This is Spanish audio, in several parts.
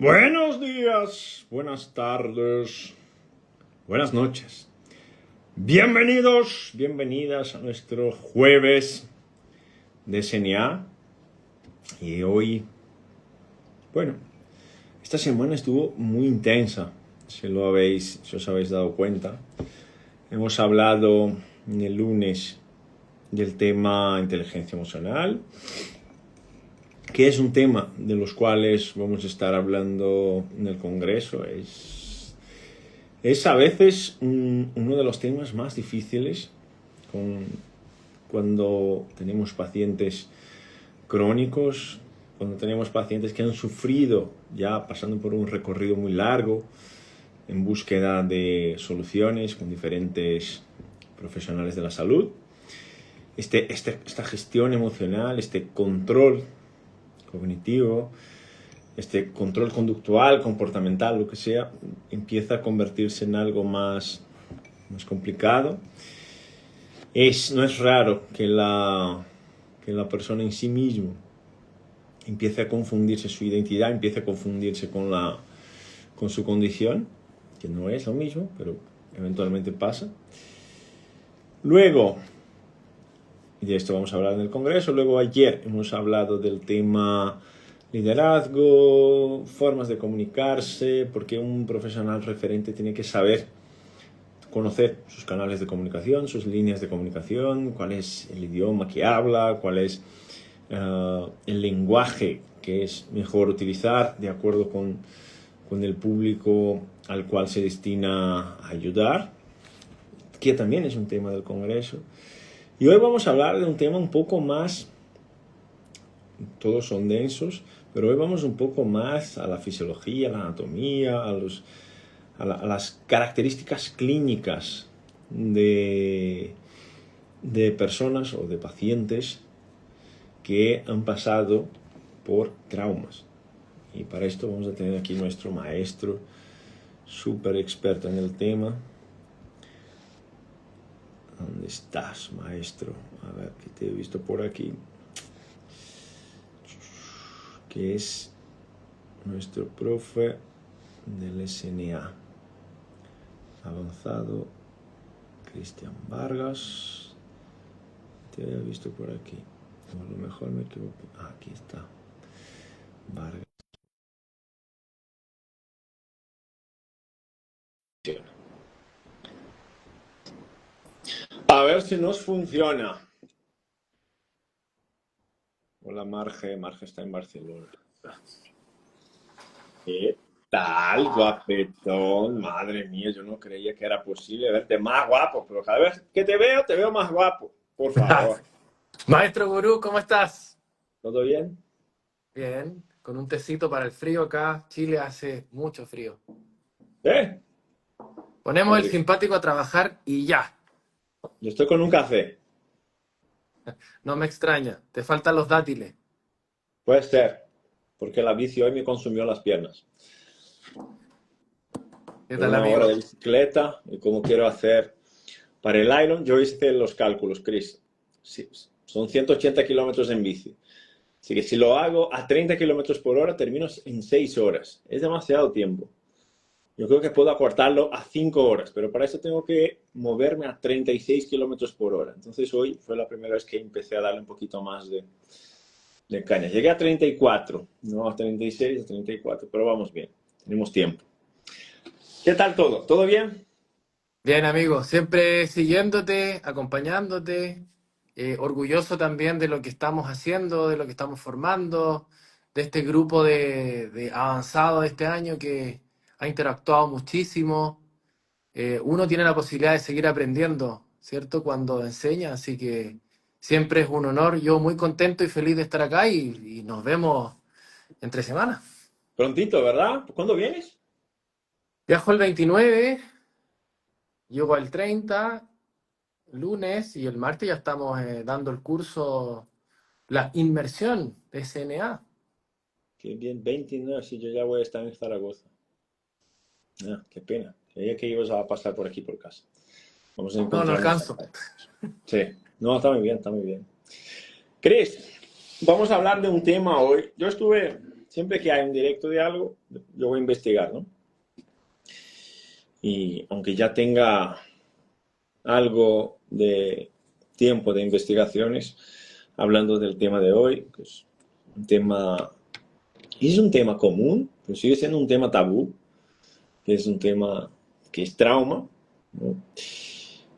Buenos días, buenas tardes, buenas noches. Bienvenidos, bienvenidas a nuestro jueves de SNA. Y hoy, esta semana estuvo muy intensa, si os habéis dado cuenta. Hemos hablado el lunes del tema inteligencia emocional, que es un tema de los cuales vamos a estar hablando en el Congreso. Es a veces uno de los temas más difíciles cuando tenemos pacientes crónicos, cuando tenemos pacientes que han sufrido ya pasando por un recorrido muy largo en búsqueda de soluciones con diferentes profesionales de la salud. Esta gestión emocional, este control cognitivo, este control conductual, comportamental, lo que sea, empieza a convertirse en algo más complicado. No es raro que la persona en sí mismo empiece a confundirse, su identidad empiece a confundirse con su condición, que no es lo mismo, pero eventualmente pasa. Luego, y de esto vamos a hablar en el Congreso. Luego ayer hemos hablado del tema liderazgo, formas de comunicarse, porque un profesional referente tiene que saber conocer sus canales de comunicación, sus líneas de comunicación, cuál es el idioma que habla, cuál es el lenguaje que es mejor utilizar de acuerdo con el público al cual se destina a ayudar, que también es un tema del Congreso. Y hoy vamos a hablar de un tema un poco más, todos son densos, pero hoy vamos un poco más a la fisiología, a la anatomía, a las características clínicas de personas o de pacientes que han pasado por traumas. Y para esto vamos a tener aquí nuestro maestro, súper experto en el tema. ¿Dónde estás, maestro? A ver, que te he visto por aquí. Que es nuestro profe del SNA avanzado, Cristian Vargas. Te he visto por aquí. O a lo mejor me equivoqué. Aquí está. Vargas. A ver si nos funciona. Hola, Marge. Marge está en Barcelona. ¿Qué tal, guapetón? Madre mía, yo no creía que era posible verte más guapo, pero cada vez que te veo más guapo. Por favor. Maestro Gurú, ¿cómo estás? ¿Todo bien? Bien, con un tecito para el frío acá. Chile hace mucho frío. ¿Eh? Ponemos el Madre, simpático a trabajar y ya. yo estoy con un café. No me extraña, te faltan los dátiles. Puede ser, porque la bici hoy me consumió las piernas. ¿Qué Por tal, una hora amigo? de bicicleta y como quiero hacer para el Iron, yo hice los cálculos, Chris. Sí, son 180 kilómetros en bici. Así que si lo hago a 30 kilómetros por hora, termino en 6 horas. Es demasiado tiempo. Yo creo que puedo acortarlo a 5 horas, pero para eso tengo que moverme a 36 kilómetros por hora. Entonces hoy fue la primera vez que empecé a darle un poquito más de caña. Llegué a 34, no a 36, a 34, pero vamos bien, tenemos tiempo. ¿Qué tal todo? ¿Todo bien? Bien, amigo, siempre siguiéndote, acompañándote, orgulloso también de lo que estamos haciendo, de lo que estamos formando, de este grupo de avanzado de este año que ha interactuado muchísimo. Uno tiene la posibilidad de seguir aprendiendo, ¿cierto? Cuando enseña, así que siempre es un honor. Yo muy contento y feliz de estar acá y nos vemos entre semanas. Prontito, ¿verdad? ¿Cuándo vienes? Viajo el 29, llego el 30, lunes, y el martes ya estamos dando el curso, la inmersión de SNA. Qué bien, 29, si yo ya voy a estar en Zaragoza. Ah, qué pena. Creía que ibas a pasar por aquí por casa. Vamos a No, no encontrarnos alcanzo. acá. Sí, no, está muy bien, está muy bien. Chris, vamos a hablar de un tema hoy. Yo estuve siempre que hay un directo de algo, yo voy a investigar, ¿no? Y aunque ya tenga algo de tiempo de investigaciones, hablando del tema de hoy, que es un tema, y es un tema común, pero sigue siendo un tema tabú, que es un tema que es trauma, ¿no?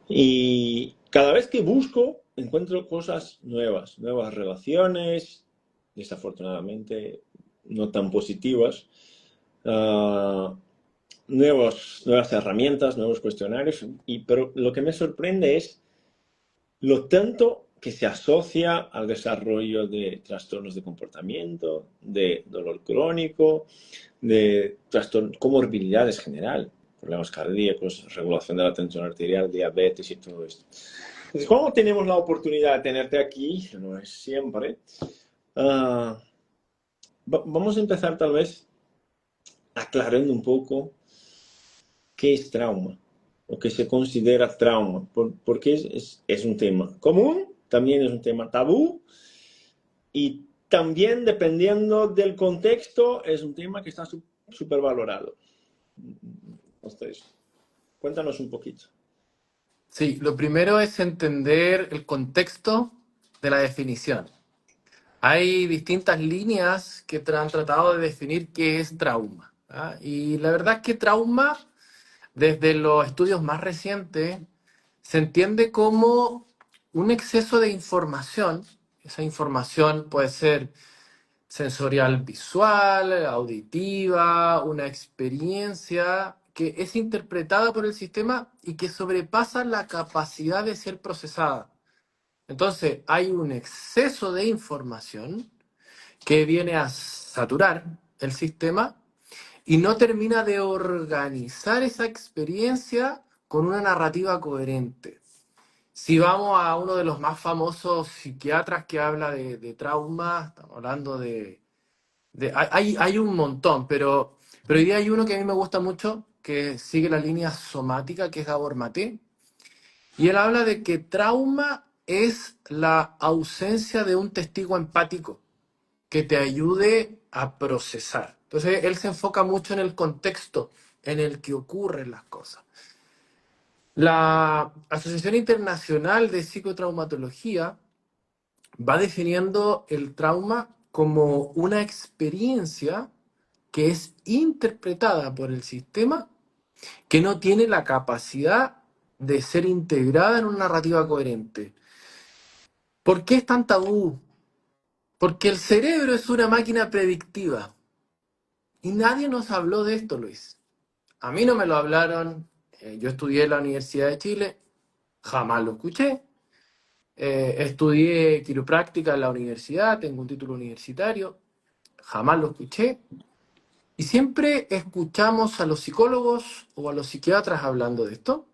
Y cada vez que busco, encuentro cosas nuevas, nuevas relaciones, desafortunadamente no tan positivas, uh, nuevas herramientas, nuevos cuestionarios, pero lo que me sorprende es lo tanto que se asocia al desarrollo de trastornos de comportamiento, de dolor crónico, de comorbilidades general, problemas cardíacos, regulación de la tensión arterial, diabetes y todo esto. Entonces, ¿cómo tenemos la oportunidad de tenerte aquí? No es siempre. Vamos a empezar tal vez aclarando un poco qué es trauma o qué se considera trauma, porque es un tema común, también es un tema tabú y también dependiendo del contexto es un tema que está súper valorado. Entonces, cuéntanos un poquito. Sí, lo primero es entender el contexto de la definición. Hay distintas líneas que han tratado de definir qué es trauma. ¿Ah? Y la verdad es que trauma, desde los estudios más recientes, se entiende como un exceso de información. Esa información puede ser sensorial visual, auditiva, una experiencia que es interpretada por el sistema y que sobrepasa la capacidad de ser procesada. Entonces, hay un exceso de información que viene a saturar el sistema y no termina de organizar esa experiencia con una narrativa coherente. Si vamos a uno de los más famosos psiquiatras que habla de trauma, estamos hablando hay un montón, pero hoy día hay uno que a mí me gusta mucho, que sigue la línea somática, que es Gabor Maté, y él habla de que trauma es la ausencia de un testigo empático que te ayude a procesar. Entonces, él se enfoca mucho en el contexto en el que ocurren las cosas. La Asociación Internacional de Psicotraumatología va definiendo el trauma como una experiencia que es interpretada por el sistema que no tiene la capacidad de ser integrada en una narrativa coherente. ¿Por qué es tan tabú? Porque el cerebro es una máquina predictiva. Y nadie nos habló de esto, Luis. A mí no me lo hablaron. Yo estudié en la Universidad de Chile, jamás lo escuché. Estudié quiropráctica en la universidad, tengo un título universitario, jamás lo escuché. Y siempre escuchamos a los psicólogos o a los psiquiatras hablando de esto.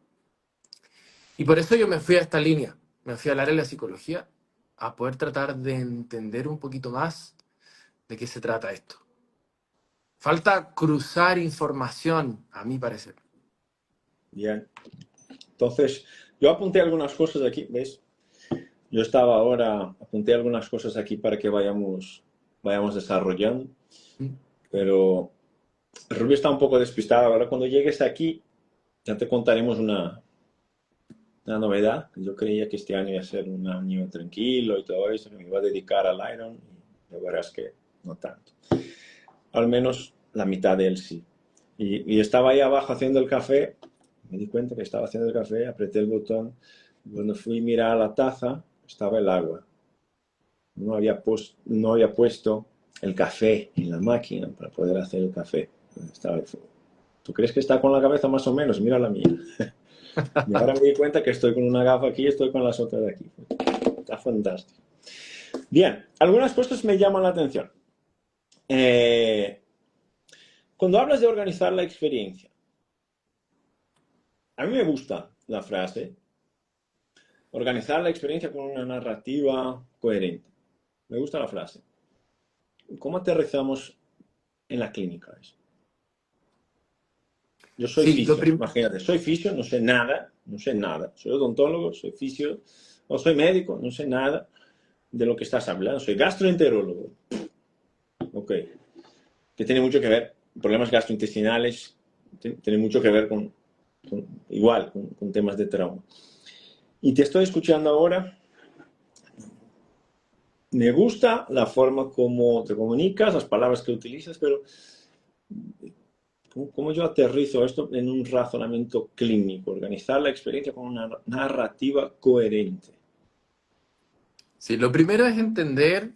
Y por eso yo me fui a esta línea, me fui al área de la psicología, a poder tratar de entender un poquito más de qué se trata esto. Falta cruzar información, a mi parecer. Bien. Entonces, yo apunté algunas cosas aquí, ¿ves? Yo estaba ahora, apunté algunas cosas aquí para que vayamos desarrollando, pero Rubio está un poco despistado. Ahora cuando llegues aquí, ya te contaremos una novedad. Yo creía que este año iba a ser un año tranquilo y todo eso, que me iba a dedicar al Iron, y la verdad es que no tanto. Al menos la mitad de él sí. Y estaba ahí abajo haciendo el café, me di cuenta que estaba haciendo el café, apreté el botón, y cuando fui a mirar la taza, estaba el agua. No había puesto el café en la máquina para poder hacer el café. ¿Tú crees que está con la cabeza más o menos? Mira la mía. Y ahora me di cuenta que estoy con una gafa aquí y estoy con las otras de aquí. Está fantástico. Bien, algunas cosas me llaman la atención. Cuando hablas de organizar la experiencia, a mí me gusta la frase, organizar la experiencia con una narrativa coherente. Me gusta la frase. ¿Cómo aterrizamos en la clínica eso? Yo soy Sí, fisio, imagínate, soy fisio, no sé nada, soy odontólogo, soy fisio, o soy médico, no sé nada de lo que estás hablando, soy gastroenterólogo. Ok. que tiene mucho que ver, problemas gastrointestinales, tiene mucho que ver igual, con temas de trauma. Y te estoy escuchando ahora. Me gusta la forma como te comunicas, las palabras que utilizas, pero ¿cómo yo aterrizo esto en un razonamiento clínico? Organizar la experiencia con una narrativa coherente. Sí, lo primero es entender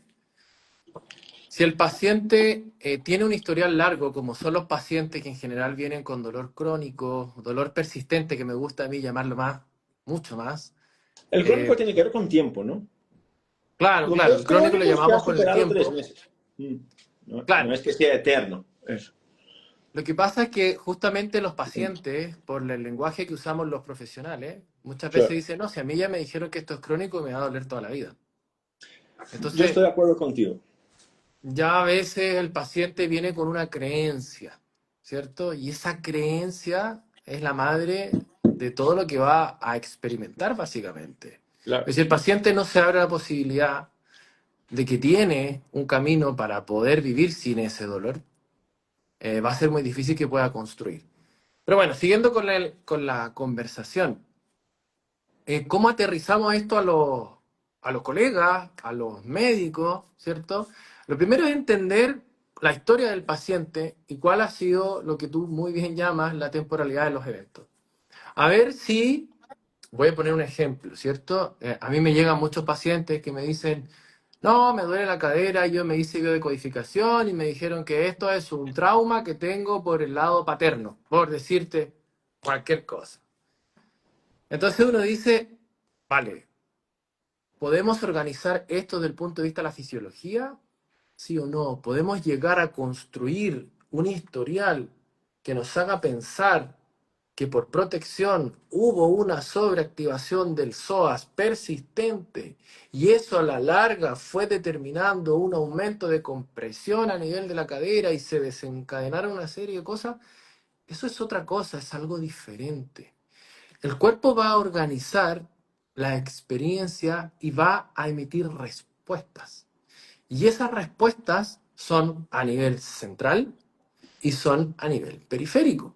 si el paciente tiene un historial largo, como son los pacientes que en general vienen con dolor crónico, dolor persistente, que me gusta a mí llamarlo más, mucho más. El crónico eh, tiene que ver con tiempo, ¿no? claro, claro, Los el crónico lo crónicos que ha llamamos con el superado tres tiempo. meses. Mm. No, no Claro, es que sea eterno. Eso. lo que pasa es que justamente los pacientes, por el lenguaje que usamos los profesionales, muchas Sí. veces dicen, no, si a mí ya me dijeron que esto es crónico y me va a doler toda la vida. Yo Entonces, estoy de acuerdo contigo. ya a veces el paciente viene con una creencia, ¿cierto? Y esa creencia es la madre de todo lo que va a experimentar, básicamente. Claro. Pero si el paciente no se abre la posibilidad de que tiene un camino para poder vivir sin ese dolor, va a ser muy difícil que pueda construir. Pero bueno, siguiendo con la conversación, ¿cómo aterrizamos esto a los colegas, a los médicos, ¿cierto? Lo primero es entender la historia del paciente y cuál ha sido lo que tú muy bien llamas la temporalidad de los eventos. A ver si, voy a poner un ejemplo, ¿cierto? A mí me llegan muchos pacientes que me dicen, no, me duele la cadera, yo me hice biodecodificación y me dijeron que esto es un trauma que tengo por el lado paterno, por decirte cualquier cosa. Entonces uno dice, vale, ¿podemos organizar esto desde el punto de vista de la fisiología? ¿Sí o no? ¿Podemos llegar a construir un historial que nos haga pensar que por protección hubo una sobreactivación del psoas persistente y eso a la larga fue determinando un aumento de compresión a nivel de la cadera y se desencadenaron una serie de cosas? Eso es otra cosa, es algo diferente. El cuerpo va a organizar la experiencia y va a emitir respuestas. Y esas respuestas son a nivel central y son a nivel periférico.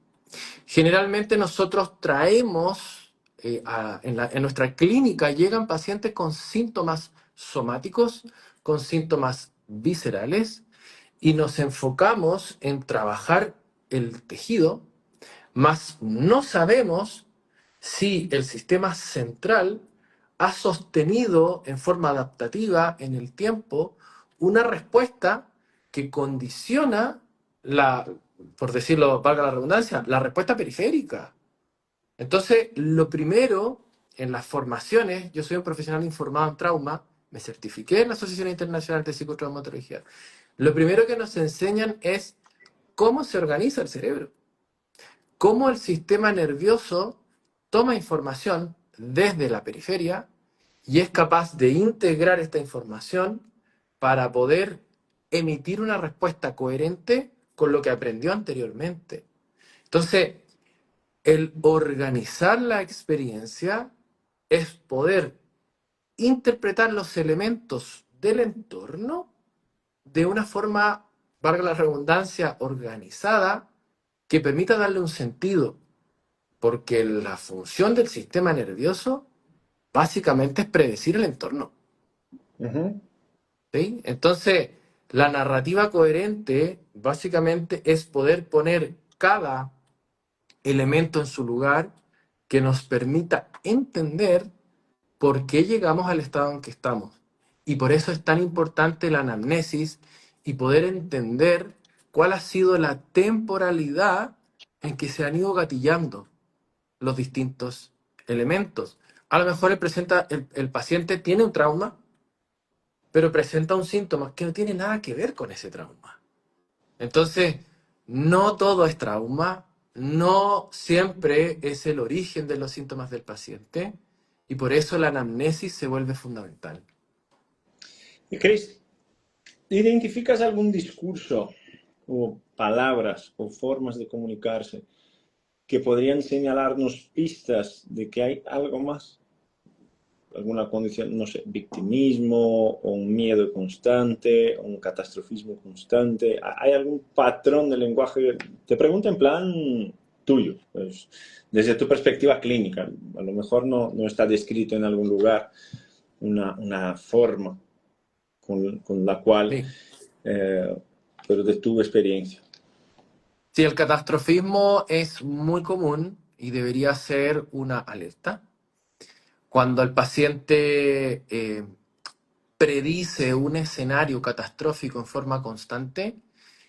Generalmente nosotros traemos, en nuestra clínica llegan pacientes con síntomas somáticos, con síntomas viscerales, y nos enfocamos en trabajar el tejido, mas no sabemos si el sistema central ha sostenido en forma adaptativa en el tiempo una respuesta que condiciona la, por decirlo, valga la redundancia, la respuesta periférica. Entonces, lo primero en las formaciones, yo soy un profesional informado en trauma, me certifiqué en la Asociación Internacional de Psicotraumatología. Lo primero que nos enseñan es cómo se organiza el cerebro, cómo el sistema nervioso toma información desde la periferia y es capaz de integrar esta información para poder emitir una respuesta coherente con lo que aprendió anteriormente. Entonces, el organizar la experiencia es poder interpretar los elementos del entorno de una forma, valga la redundancia, organizada, que permita darle un sentido, porque la función del sistema nervioso básicamente es predecir el entorno. Ujú. ¿Sí? Entonces, la narrativa coherente básicamente es poder poner cada elemento en su lugar que nos permita entender por qué llegamos al estado en que estamos. Y por eso es tan importante la anamnesis y poder entender cuál ha sido la temporalidad en que se han ido gatillando los distintos elementos. A lo mejor el paciente tiene un trauma, pero presenta un síntoma que no tiene nada que ver con ese trauma. Entonces, no todo es trauma, no siempre es el origen de los síntomas del paciente y por eso la anamnesis se vuelve fundamental. Y Chris, ¿identificas algún discurso o palabras o formas de comunicarse que podrían señalarnos pistas de que hay algo más? alguna condición, no sé, victimismo o un miedo constante o un catastrofismo constante. ¿Hay algún patrón de lenguaje? Te pregunto en plan tuyo, pues, desde tu perspectiva clínica. A lo mejor no está descrito en algún lugar una forma con la cual, Sí. eh, pero de tu experiencia. Sí, el catastrofismo es muy común y debería ser una alerta. Cuando el paciente predice un escenario catastrófico en forma constante,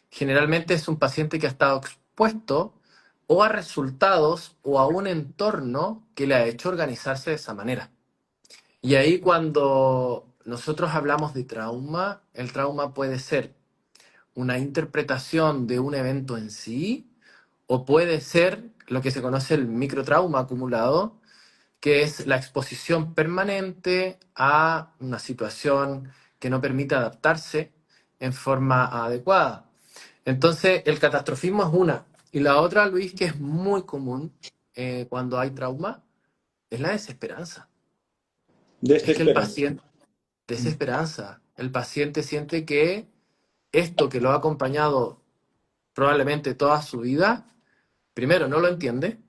generalmente es un paciente que ha estado expuesto o a resultados o a un entorno que le ha hecho organizarse de esa manera. Y ahí cuando nosotros hablamos de trauma, el trauma puede ser una interpretación de un evento en sí o puede ser lo que se conoce el microtrauma acumulado, que es la exposición permanente a una situación que no permite adaptarse en forma adecuada. Entonces, el catastrofismo es una. Y la otra, Luis, que es muy común cuando hay trauma, es la desesperanza. Es que el Desesperanza. paciente, desesperanza, el paciente siente que esto que lo ha acompañado probablemente toda su vida, primero no lo entiende,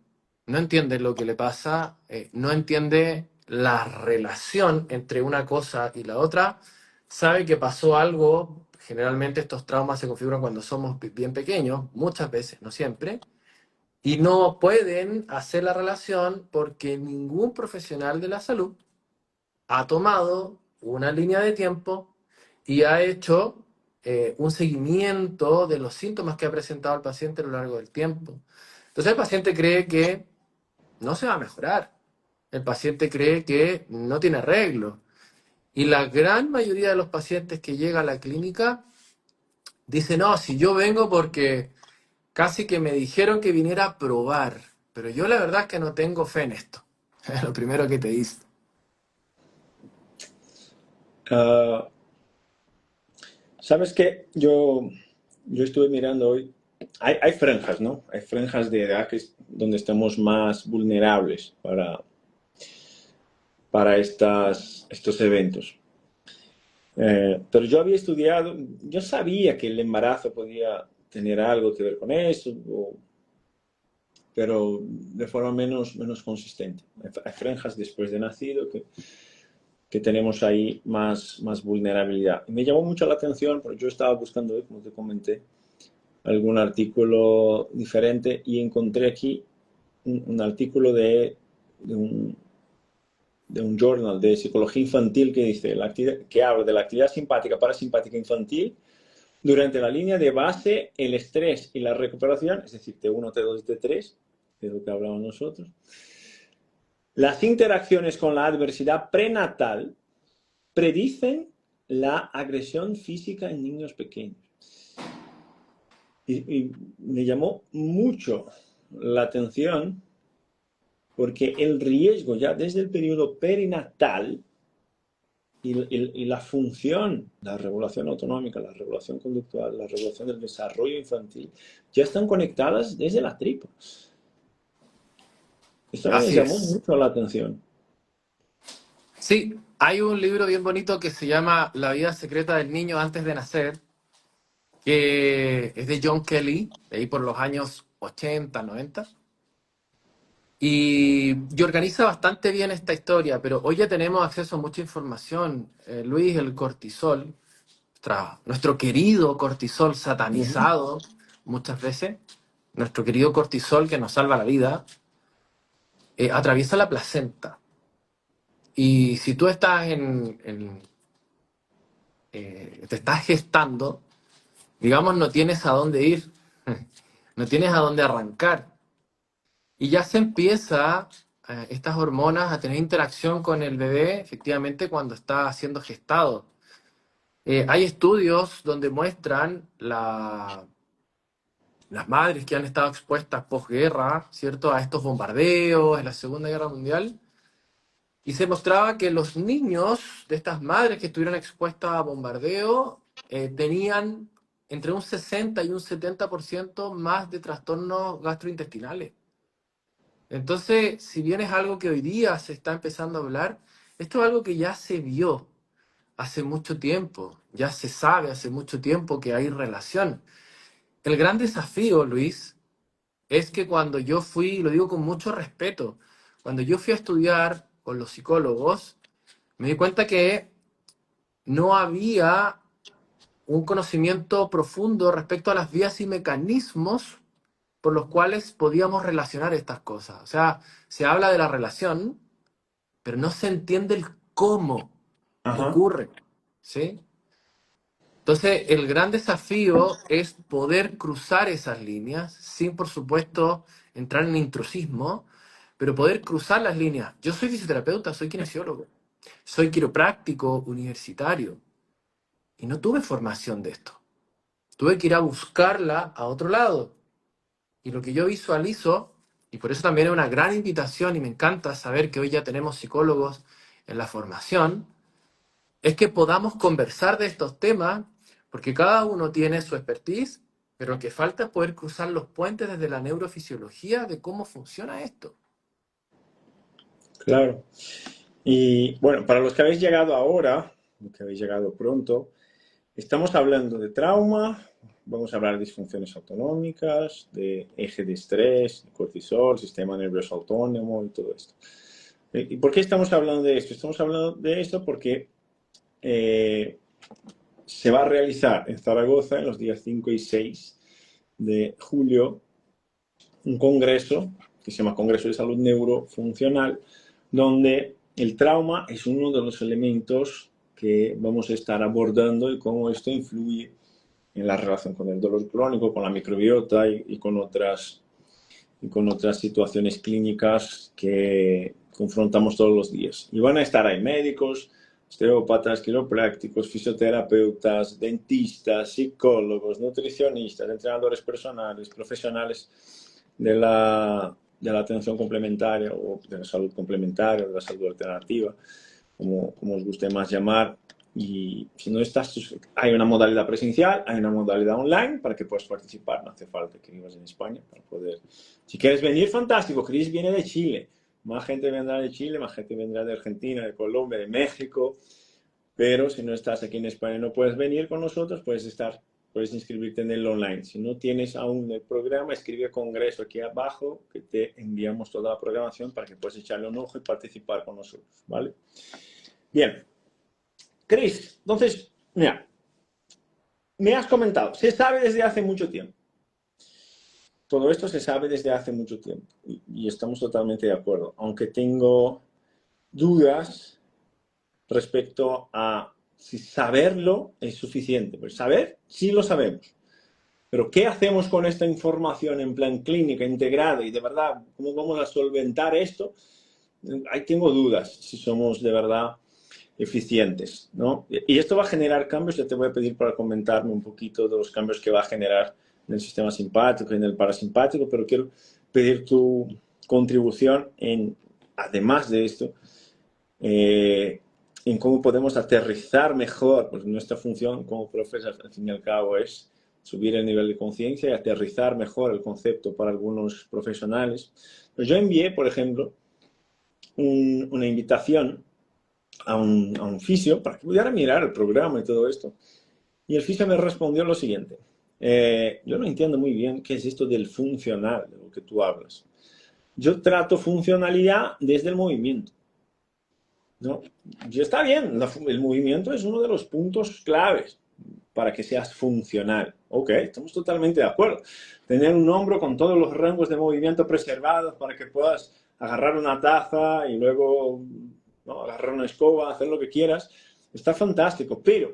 no entiende lo que le pasa, no entiende la relación entre una cosa y la otra, sabe que pasó algo, generalmente estos traumas se configuran cuando somos bien pequeños, muchas veces, no siempre, y no pueden hacer la relación porque ningún profesional de la salud ha tomado una línea de tiempo y ha hecho un seguimiento de los síntomas que ha presentado el paciente a lo largo del tiempo. Entonces el paciente cree que no se va a mejorar. El paciente cree que no tiene arreglo. Y la gran mayoría de los pacientes que llegan a la clínica dicen, no, si yo vengo porque casi que me dijeron que viniera a probar, pero yo la verdad es que no tengo fe en esto. Es lo primero que te dice. Ah, ¿sabes qué? Yo estuve mirando hoy. Hay franjas, ¿no? Hay franjas de edad donde estamos más vulnerables para estos eventos. Pero yo había estudiado, yo sabía que el embarazo podía tener algo que ver con eso, pero de forma menos consistente. Hay franjas después de nacido que tenemos ahí más vulnerabilidad. Y me llamó mucho la atención, porque yo estaba buscando, como te comenté, algún artículo diferente y encontré aquí un artículo de un, de un journal de psicología infantil que dice que habla de la actividad simpática parasimpática infantil durante la línea de base, el estrés y la recuperación, es decir, T1, T2 y T3, de lo que hablamos nosotros. Las interacciones con la adversidad prenatal predicen la agresión física en niños pequeños. Y me llamó mucho la atención porque el riesgo ya desde el periodo perinatal y la función, la regulación autonómica, la regulación conductual, la regulación del desarrollo infantil, ya están conectadas desde la tripa. Esto me Así llamó es. mucho la atención. Sí, hay un libro bien bonito que se llama La vida secreta del niño antes de nacer, que es de John Kelly, de ahí por los años 80, 90, y organiza bastante bien esta historia, pero hoy ya tenemos acceso a mucha información. Luis, el cortisol, nuestro querido cortisol Uh -huh. satanizado muchas veces, nuestro querido cortisol que nos salva la vida, atraviesa la placenta. Y si tú estás te estás gestando, digamos, no tienes a dónde ir, no tienes a dónde arrancar. Y ya se empieza estas hormonas a tener interacción con el bebé, efectivamente, cuando está siendo gestado. Hay estudios donde muestran las madres que han estado expuestas posguerra, ¿cierto?, a estos bombardeos en la Segunda Guerra Mundial. Y se mostraba que los niños de estas madres que estuvieron expuestas a bombardeo tenían entre un 60 y un 70% más de trastornos gastrointestinales. Entonces, si bien es algo que hoy día se está empezando a hablar, Esto es algo que ya se vio hace mucho tiempo, ya se sabe hace mucho tiempo que hay relación. El gran desafío, Luis, es que cuando yo fui, y lo digo con mucho respeto, cuando yo fui a estudiar con los psicólogos, me di cuenta que no había un conocimiento profundo respecto a las vías y mecanismos por los cuales podíamos relacionar estas cosas. O sea, se habla de la relación, pero no se entiende el cómo Ajá. ocurre, ¿sí? Entonces, el gran desafío es poder cruzar esas líneas sin, por supuesto, entrar en intrusismo, pero poder cruzar las líneas. Yo soy fisioterapeuta, soy kinesiólogo, soy quiropráctico universitario y no tuve formación de esto. Tuve que ir a buscarla a otro lado. Y lo que yo visualizo, y por eso también es una gran invitación y me encanta saber que hoy ya tenemos psicólogos en la formación, es que podamos conversar de estos temas, porque cada uno tiene su expertise, pero lo que falta es poder cruzar los puentes desde la neurofisiología de cómo funciona esto. Claro. Y bueno, para los que habéis llegado ahora, los que habéis llegado pronto, estamos hablando de trauma, vamos a hablar de disfunciones autonómicas, de eje de estrés, de cortisol, sistema nervioso autónomo y todo esto. ¿Y por qué estamos hablando de esto? Estamos hablando de esto porque eh, se va a realizar en Zaragoza en los días 5 y 6 de julio un congreso que se llama Congreso de Salud Neurofuncional, donde el trauma es uno de los elementos que vamos a estar abordando y cómo esto influye en la relación con el dolor crónico, con la microbiota y con otras situaciones clínicas que confrontamos todos los días. Y van a estar ahí médicos, osteópatas, quiroprácticos, fisioterapeutas, dentistas, psicólogos, nutricionistas, entrenadores personales, profesionales de la atención complementaria o de la salud complementaria o de la salud alternativa, como os guste más llamar. Y si no estás, hay una modalidad presencial, hay una modalidad online para que puedas participar. No hace falta que vivas en España para poder. Si quieres venir, fantástico. Chris viene de Chile. Más gente vendrá de Chile, más gente vendrá de Argentina, de Colombia, de México. Pero si no estás aquí en España y no puedes venir con nosotros, puedes inscribirte en el online. Si no tienes aún el programa, escribe a Congreso aquí abajo, que te enviamos toda la programación para que puedas echarle un ojo y participar con nosotros, ¿vale? Bien. Chris, entonces, mira, me has comentado, se sabe desde hace mucho tiempo. Todo esto se sabe desde hace mucho tiempo y estamos totalmente de acuerdo, aunque tengo dudas respecto a si saberlo es suficiente. Pues saber, sí lo sabemos. Pero ¿qué hacemos con esta información en plan clínica, integrada y de verdad, cómo vamos a solventar esto? Ahí tengo dudas si somos de verdad eficientes, ¿no? Y esto va a generar cambios, ya te voy a pedir para comentarme un poquito de los cambios que va a generar en el sistema simpático y en el parasimpático, pero quiero pedir tu contribución además de esto, en cómo podemos aterrizar mejor, pues nuestra función como profesor al fin y al cabo es subir el nivel de conciencia y aterrizar mejor el concepto para algunos profesionales. Pues yo envié, por ejemplo, una invitación a un fisio para que pudiera mirar el programa y todo esto. Y el fisio me respondió lo siguiente. Yo no entiendo muy bien qué es esto del funcional, de lo que tú hablas. Yo trato funcionalidad desde el movimiento, ¿no? Y está bien, el movimiento es uno de los puntos claves para que seas funcional. Ok, estamos totalmente de acuerdo. Tener un hombro con todos los rangos de movimiento preservados para que puedas agarrar una taza y luego, ¿no?, agarrar una escoba, hacer lo que quieras, está fantástico. Pero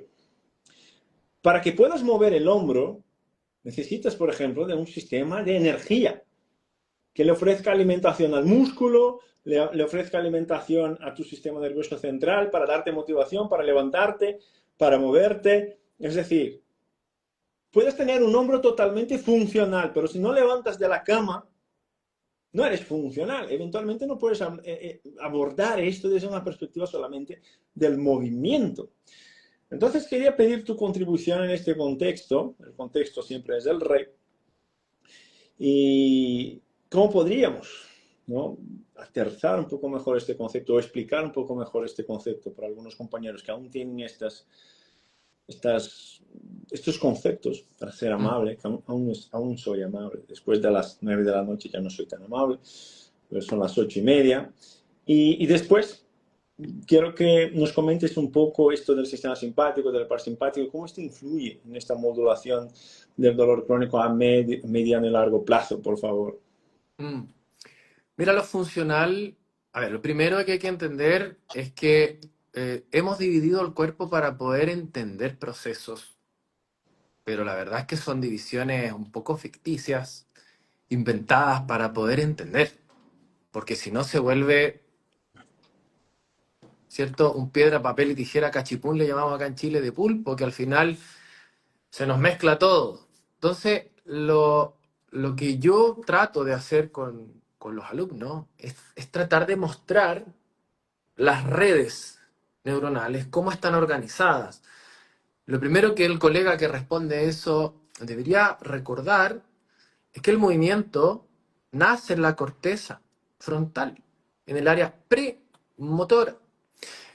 para que puedas mover el hombro, necesitas, por ejemplo, de un sistema de energía que le ofrezca alimentación al músculo, le ofrezca alimentación a tu sistema nervioso central para darte motivación, para levantarte, para moverte. Es decir, puedes tener un hombro totalmente funcional, pero si no levantas de la cama, no eres funcional. Eventualmente no puedes abordar esto desde una perspectiva solamente del movimiento. Entonces quería pedir tu contribución en este contexto. El contexto siempre es el rey. ¿Y cómo podríamos ¿no? Aterrizar un poco mejor este concepto o explicar un poco mejor este concepto para algunos compañeros que aún tienen estas, estos conceptos para ser Mm. amable, que aún soy amable. Después de las 9 de la noche ya no soy tan amable, pero son las 8:30. Y después quiero que nos comentes un poco esto del sistema simpático, del parasimpático, cómo esto influye en esta modulación del dolor crónico a mediano y largo plazo, por favor. Mm. Mira, lo funcional, a ver, lo primero que hay que entender es que hemos dividido el cuerpo para poder entender procesos, pero la verdad es que son divisiones un poco ficticias, inventadas para poder entender, porque si no se vuelve, ¿cierto? Un piedra, papel y tijera cachipún le llamamos acá en Chile de pulpo, que al final se nos mezcla todo. Entonces, lo que yo trato de hacer con los alumnos es tratar de mostrar las redes neuronales, cómo están organizadas. Lo primero que el colega que responde eso debería recordar es que el movimiento nace en la corteza frontal, en el área premotora.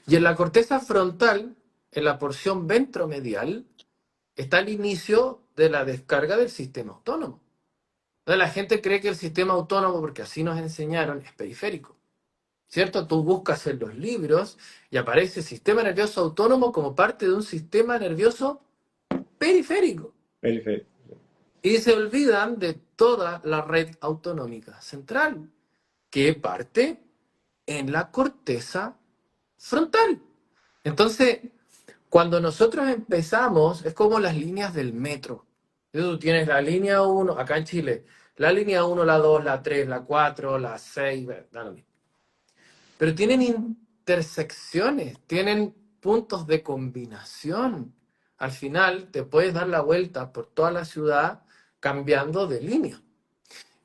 Y en la corteza frontal, en la porción ventromedial, está el inicio de la descarga del sistema autónomo. Entonces la gente cree que el sistema autónomo, porque así nos enseñaron, es periférico. ¿Cierto? Tú buscas en los libros y aparece sistema nervioso autónomo como parte de un sistema nervioso periférico. Perfecto. Y se olvidan de toda la red autonómica central, que parte en la corteza frontal. Entonces, cuando nosotros empezamos, es como las líneas del metro. Tú tienes la línea uno acá en Chile, la línea uno, la 2, la 3, la 4, la 6, da lo mismo. Pero tienen intersecciones, tienen puntos de combinación. Al final te puedes dar la vuelta por toda la ciudad cambiando de línea.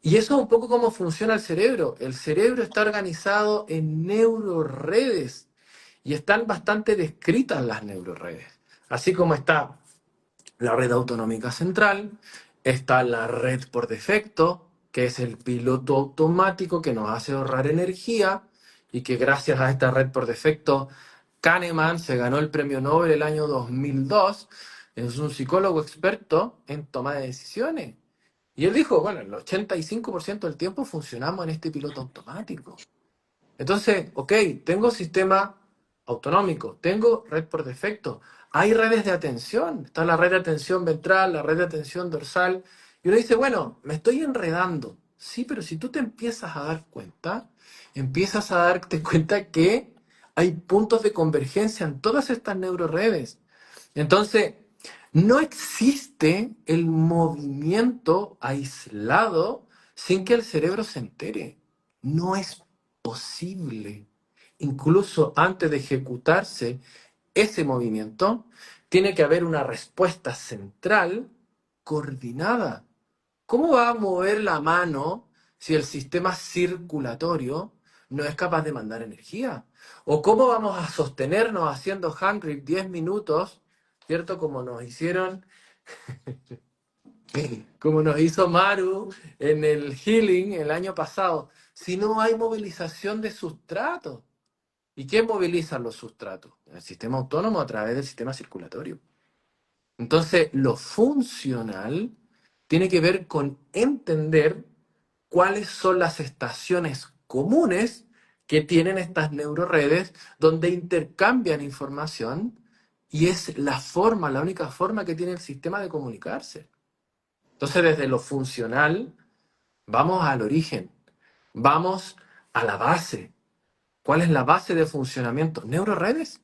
Y eso es un poco cómo funciona el cerebro. El cerebro está organizado en neuroredes y están bastante descritas las neuroredes. Así como está la red autonómica central, está la red por defecto, que es el piloto automático que nos hace ahorrar energía y que gracias a esta red por defecto, Kahneman se ganó el premio Nobel el año 2002. Es un psicólogo experto en toma de decisiones. Y él dijo, bueno, el 85% del tiempo funcionamos en este piloto automático. Entonces, ok, tengo sistema autonómico, tengo red por defecto, hay redes de atención, está la red de atención ventral, la red de atención dorsal, y uno dice, bueno, me estoy enredando. Sí, pero si tú te empiezas a dar cuenta, empiezas a darte cuenta que hay puntos de convergencia en todas estas neuroredes. Entonces, no existe el movimiento aislado sin que el cerebro se entere. No es posible. Incluso antes de ejecutarse ese movimiento, tiene que haber una respuesta central coordinada. ¿Cómo va a mover la mano si el sistema circulatorio no es capaz de mandar energía? ¿O cómo vamos a sostenernos haciendo hand grip 10 minutos, ¿cierto? Como nos hizo Maru en el healing el año pasado, si no hay movilización de sustratos. ¿Y quién moviliza los sustratos? El sistema autónomo a través del sistema circulatorio. Entonces, lo funcional tiene que ver con entender cuáles son las estaciones comunes que tienen estas neuroredes donde intercambian información y es la forma, la única forma que tiene el sistema de comunicarse. Entonces, desde lo funcional, vamos al origen, vamos a la base. ¿Cuál es la base de funcionamiento? Neuroredes.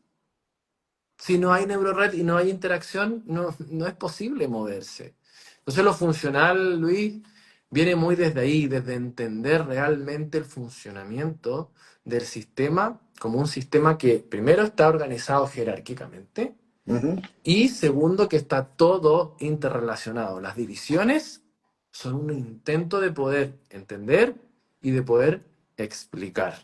Si no hay neurored y no hay interacción, no es posible moverse. Entonces lo funcional, Luis, viene muy desde ahí, desde entender realmente el funcionamiento del sistema como un sistema que primero está organizado jerárquicamente Ujú. y segundo que está todo interrelacionado. Las divisiones son un intento de poder entender y de poder explicar.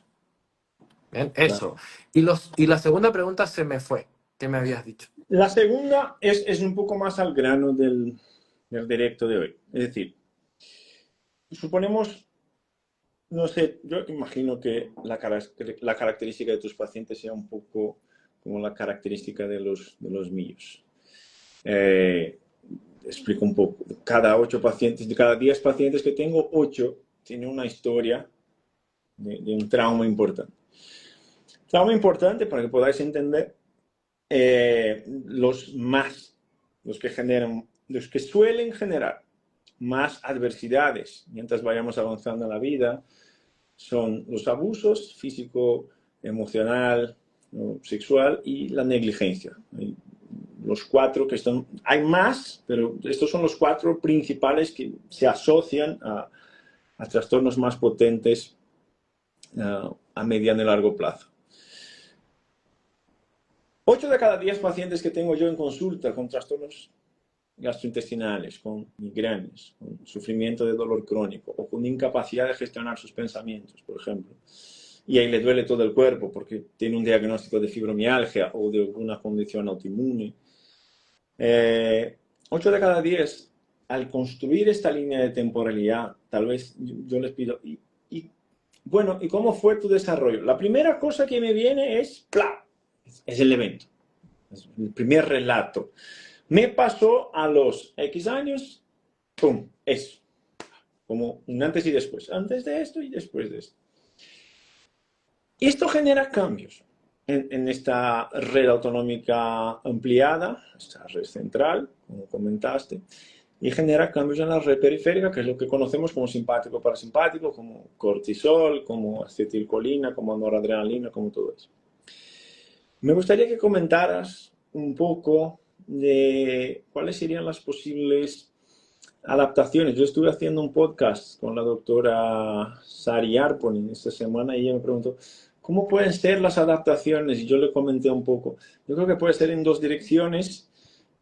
¿Bien? Claro. Eso. Y la segunda pregunta se me fue. ¿Qué me habías dicho? La segunda es un poco más al grano del directo de hoy. Es decir, suponemos no sé, yo imagino que la característica de tus pacientes sea un poco como la característica de los míos. Eh, Explico un poco. Cada 8 pacientes, de cada 10 pacientes que tengo, 8 tienen una historia de un trauma importante. Trauma importante para que podáis entender los que suelen generar más adversidades mientras vayamos avanzando en la vida son los abusos físico, emocional, ¿no? Sexual y la negligencia. Los 4 que están, hay más, pero estos son los 4 principales que se asocian a trastornos más potentes a mediano y largo plazo. 8 de cada 10 pacientes que tengo yo en consulta con trastornos gastrointestinales, con migrañas, con sufrimiento de dolor crónico o con incapacidad de gestionar sus pensamientos, por ejemplo, y ahí le duele todo el cuerpo porque tiene un diagnóstico de fibromialgia o de alguna condición autoinmune. 8 de cada 10, al construir esta línea de temporalidad, tal vez yo les pido, bueno, ¿y cómo fue tu desarrollo? La primera cosa que me viene es, ¡plá! Es el evento, es el primer relato. Me pasó a los X años, ¡pum! Eso, como un antes y después, antes de esto y después de esto. Y esto genera cambios en esta red autonómica ampliada, esta red central, como comentaste, y genera cambios en la red periférica, que es lo que conocemos como simpático parasimpático, como cortisol, como acetilcolina, como noradrenalina, como todo eso. Me gustaría que comentaras un poco de cuáles serían las posibles adaptaciones. Yo estuve haciendo un podcast con la doctora Sari Arponin esta semana y ella me preguntó, ¿cómo pueden ser las adaptaciones? Y yo le comenté un poco. Yo creo que puede ser en 2 direcciones,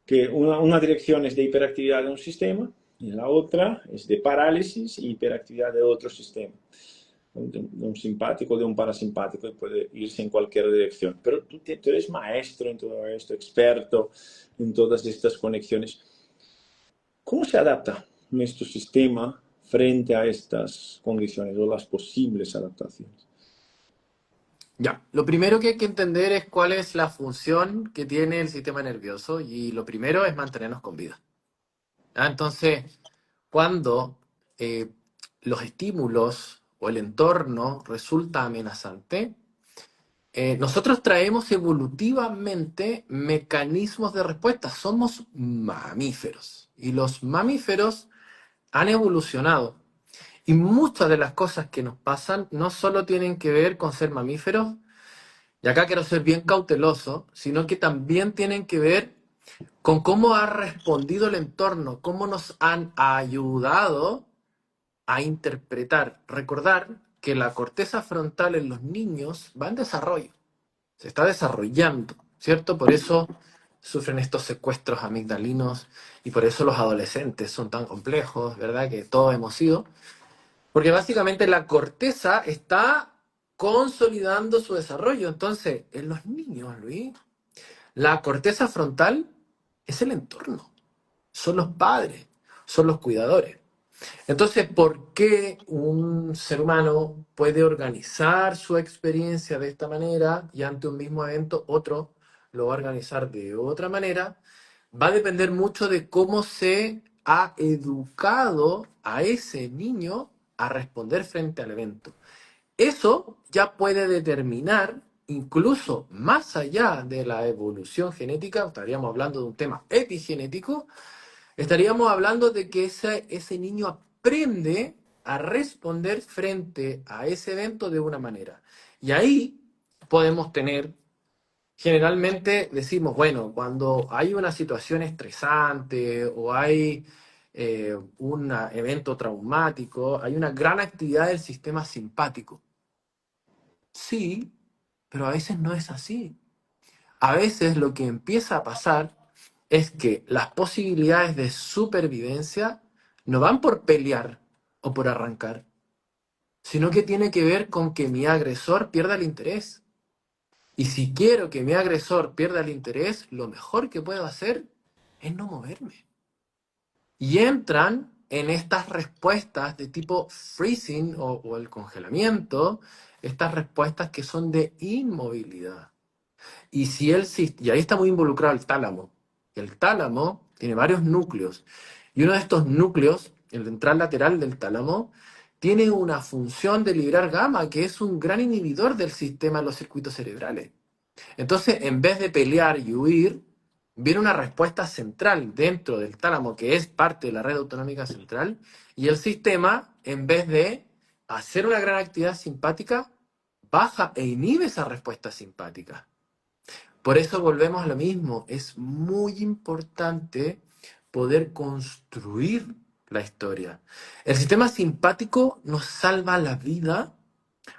que una dirección es de hiperactividad de un sistema y la otra es de parálisis y hiperactividad de otro sistema. De un simpático, de un parasimpático, y puede irse en cualquier dirección. Pero tú eres maestro en todo esto, experto en todas estas conexiones. ¿Cómo se adapta nuestro sistema frente a estas condiciones o las posibles adaptaciones? Ya, lo primero que hay que entender es cuál es la función que tiene el sistema nervioso y lo primero es mantenernos con vida. ¿Ya? Entonces, cuando eh, los estímulos o el entorno resulta amenazante, nosotros traemos evolutivamente mecanismos de respuesta. Somos mamíferos y los mamíferos han evolucionado. Y muchas de las cosas que nos pasan no solo tienen que ver con ser mamíferos, y acá quiero ser bien cauteloso, sino que también tienen que ver con cómo ha respondido el entorno, cómo nos han ayudado a interpretar. Recordar que la corteza frontal en los niños va en desarrollo, se está desarrollando, ¿cierto? Por eso sufren estos secuestros amigdalinos y por eso los adolescentes son tan complejos, ¿verdad? Que todos hemos sido. Porque básicamente la corteza está consolidando su desarrollo. Entonces, en los niños, Luis, la corteza frontal es el entorno, son los padres, son los cuidadores. Entonces, ¿por qué un ser humano puede organizar su experiencia de esta manera y ante un mismo evento otro lo va a organizar de otra manera? Va a depender mucho de cómo se ha educado a ese niño a responder frente al evento. Eso ya puede determinar, incluso más allá de la evolución genética, estaríamos hablando de un tema epigenético, estaríamos hablando de que ese niño aprende a responder frente a ese evento de una manera. Y ahí podemos tener, generalmente decimos, bueno, cuando hay una situación estresante o hay un evento traumático, hay una gran actividad del sistema simpático. Sí, pero a veces no es así. A veces lo que empieza a pasar es que las posibilidades de supervivencia no van por pelear o por arrancar, sino que tiene que ver con que mi agresor pierda el interés. Y si quiero que mi agresor pierda el interés, lo mejor que puedo hacer es no moverme. Y entran en estas respuestas de tipo freezing o el congelamiento, estas respuestas que son de inmovilidad. Y ahí está muy involucrado el tálamo. El tálamo tiene varios núcleos. Y uno de estos núcleos, el ventral lateral del tálamo, tiene una función de liberar gamma, que es un gran inhibidor del sistema de los circuitos cerebrales. Entonces, en vez de pelear y huir, viene una respuesta central dentro del tálamo, que es parte de la red autonómica central, y el sistema, en vez de hacer una gran actividad simpática, baja e inhibe esa respuesta simpática. Por eso volvemos a lo mismo. Es muy importante poder construir la historia. El sistema simpático nos salva la vida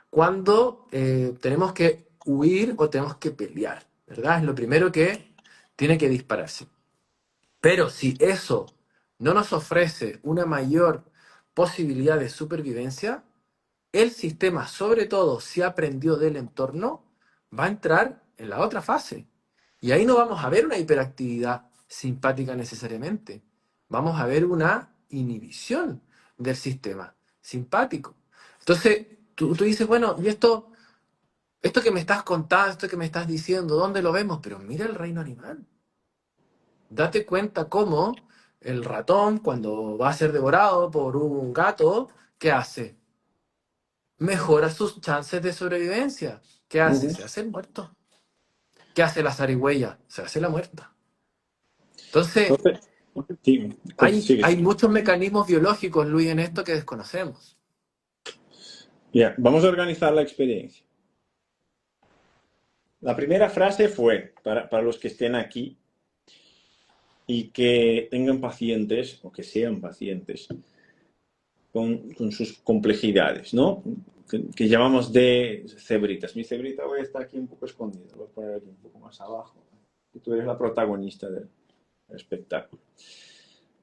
cuando tenemos que huir o tenemos que pelear, ¿verdad? Es lo primero que tiene que dispararse. Pero si eso no nos ofrece una mayor posibilidad de supervivencia, el sistema, sobre todo si aprendió del entorno, va a entrar en la otra fase. Y ahí no vamos a ver una hiperactividad simpática necesariamente. Vamos a ver una inhibición del sistema simpático. Entonces, tú dices, bueno, ¿y esto que me estás contando, esto que me estás diciendo, dónde lo vemos? Pero mira el reino animal. Date cuenta cómo el ratón, cuando va a ser devorado por un gato, ¿qué hace? Mejora sus chances de sobrevivencia. ¿Qué hace? Ujú. Se hace el muerto. ¿Qué hace la zarigüeya? Se hace la muerta. Entonces, Entonces, sí, hay, sigue, hay sigue. muchos mecanismos biológicos, Luis, en esto que desconocemos. Ya, vamos a organizar la experiencia. La primera frase fue, para los que estén aquí y que tengan pacientes o que sean pacientes con sus complejidades, ¿no? Que llamamos de cebritas. Mi cebrita hoy está aquí un poco escondida, lo voy a poner aquí un poco más abajo. Y tú eres la protagonista del espectáculo.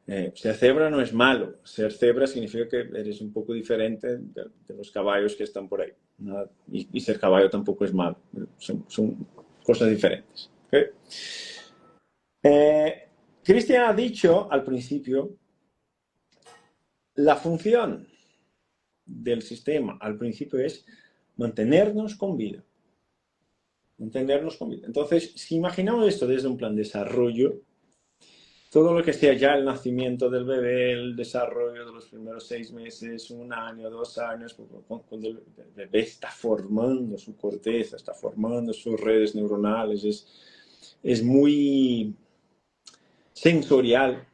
Ser cebra no es malo. Ser cebra significa que eres un poco diferente de los caballos que están por ahí. Nada, y ser caballo tampoco es malo. Son cosas diferentes. ¿Okay? Cristian ha dicho al principio, la función del sistema al principio es mantenernos con vida. Mantenernos con vida. Entonces, si imaginamos esto desde un plan de desarrollo, todo lo que sea ya el nacimiento del bebé, el desarrollo de los primeros 6 meses, 1 año, 2 años, cuando el bebé está formando su corteza, está formando sus redes neuronales, es muy sensorial,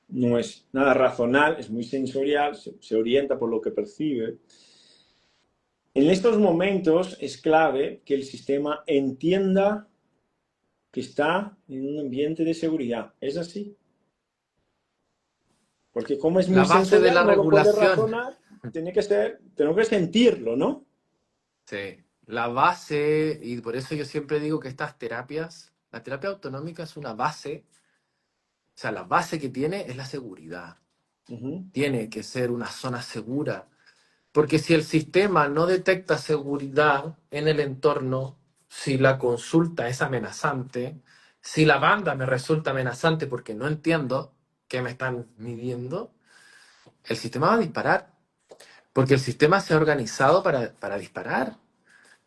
no es nada razonal, es muy sensorial, se orienta por lo que percibe. En estos momentos es clave que el sistema entienda que está en un ambiente de seguridad. ¿Es así? Porque como es La muy base de la sensorial, no lo puede regulación. razonar, tengo que sentirlo, ¿no? Sí, la base, y por eso yo siempre digo que estas terapias, la terapia autonómica es una base, o sea, la base que tiene es la seguridad. Uh-huh. Tiene que ser una zona segura, porque si el sistema no detecta seguridad en el entorno, si la consulta es amenazante, si la banda me resulta amenazante porque no entiendo qué me están midiendo, el sistema va a disparar, porque el sistema se ha organizado para disparar.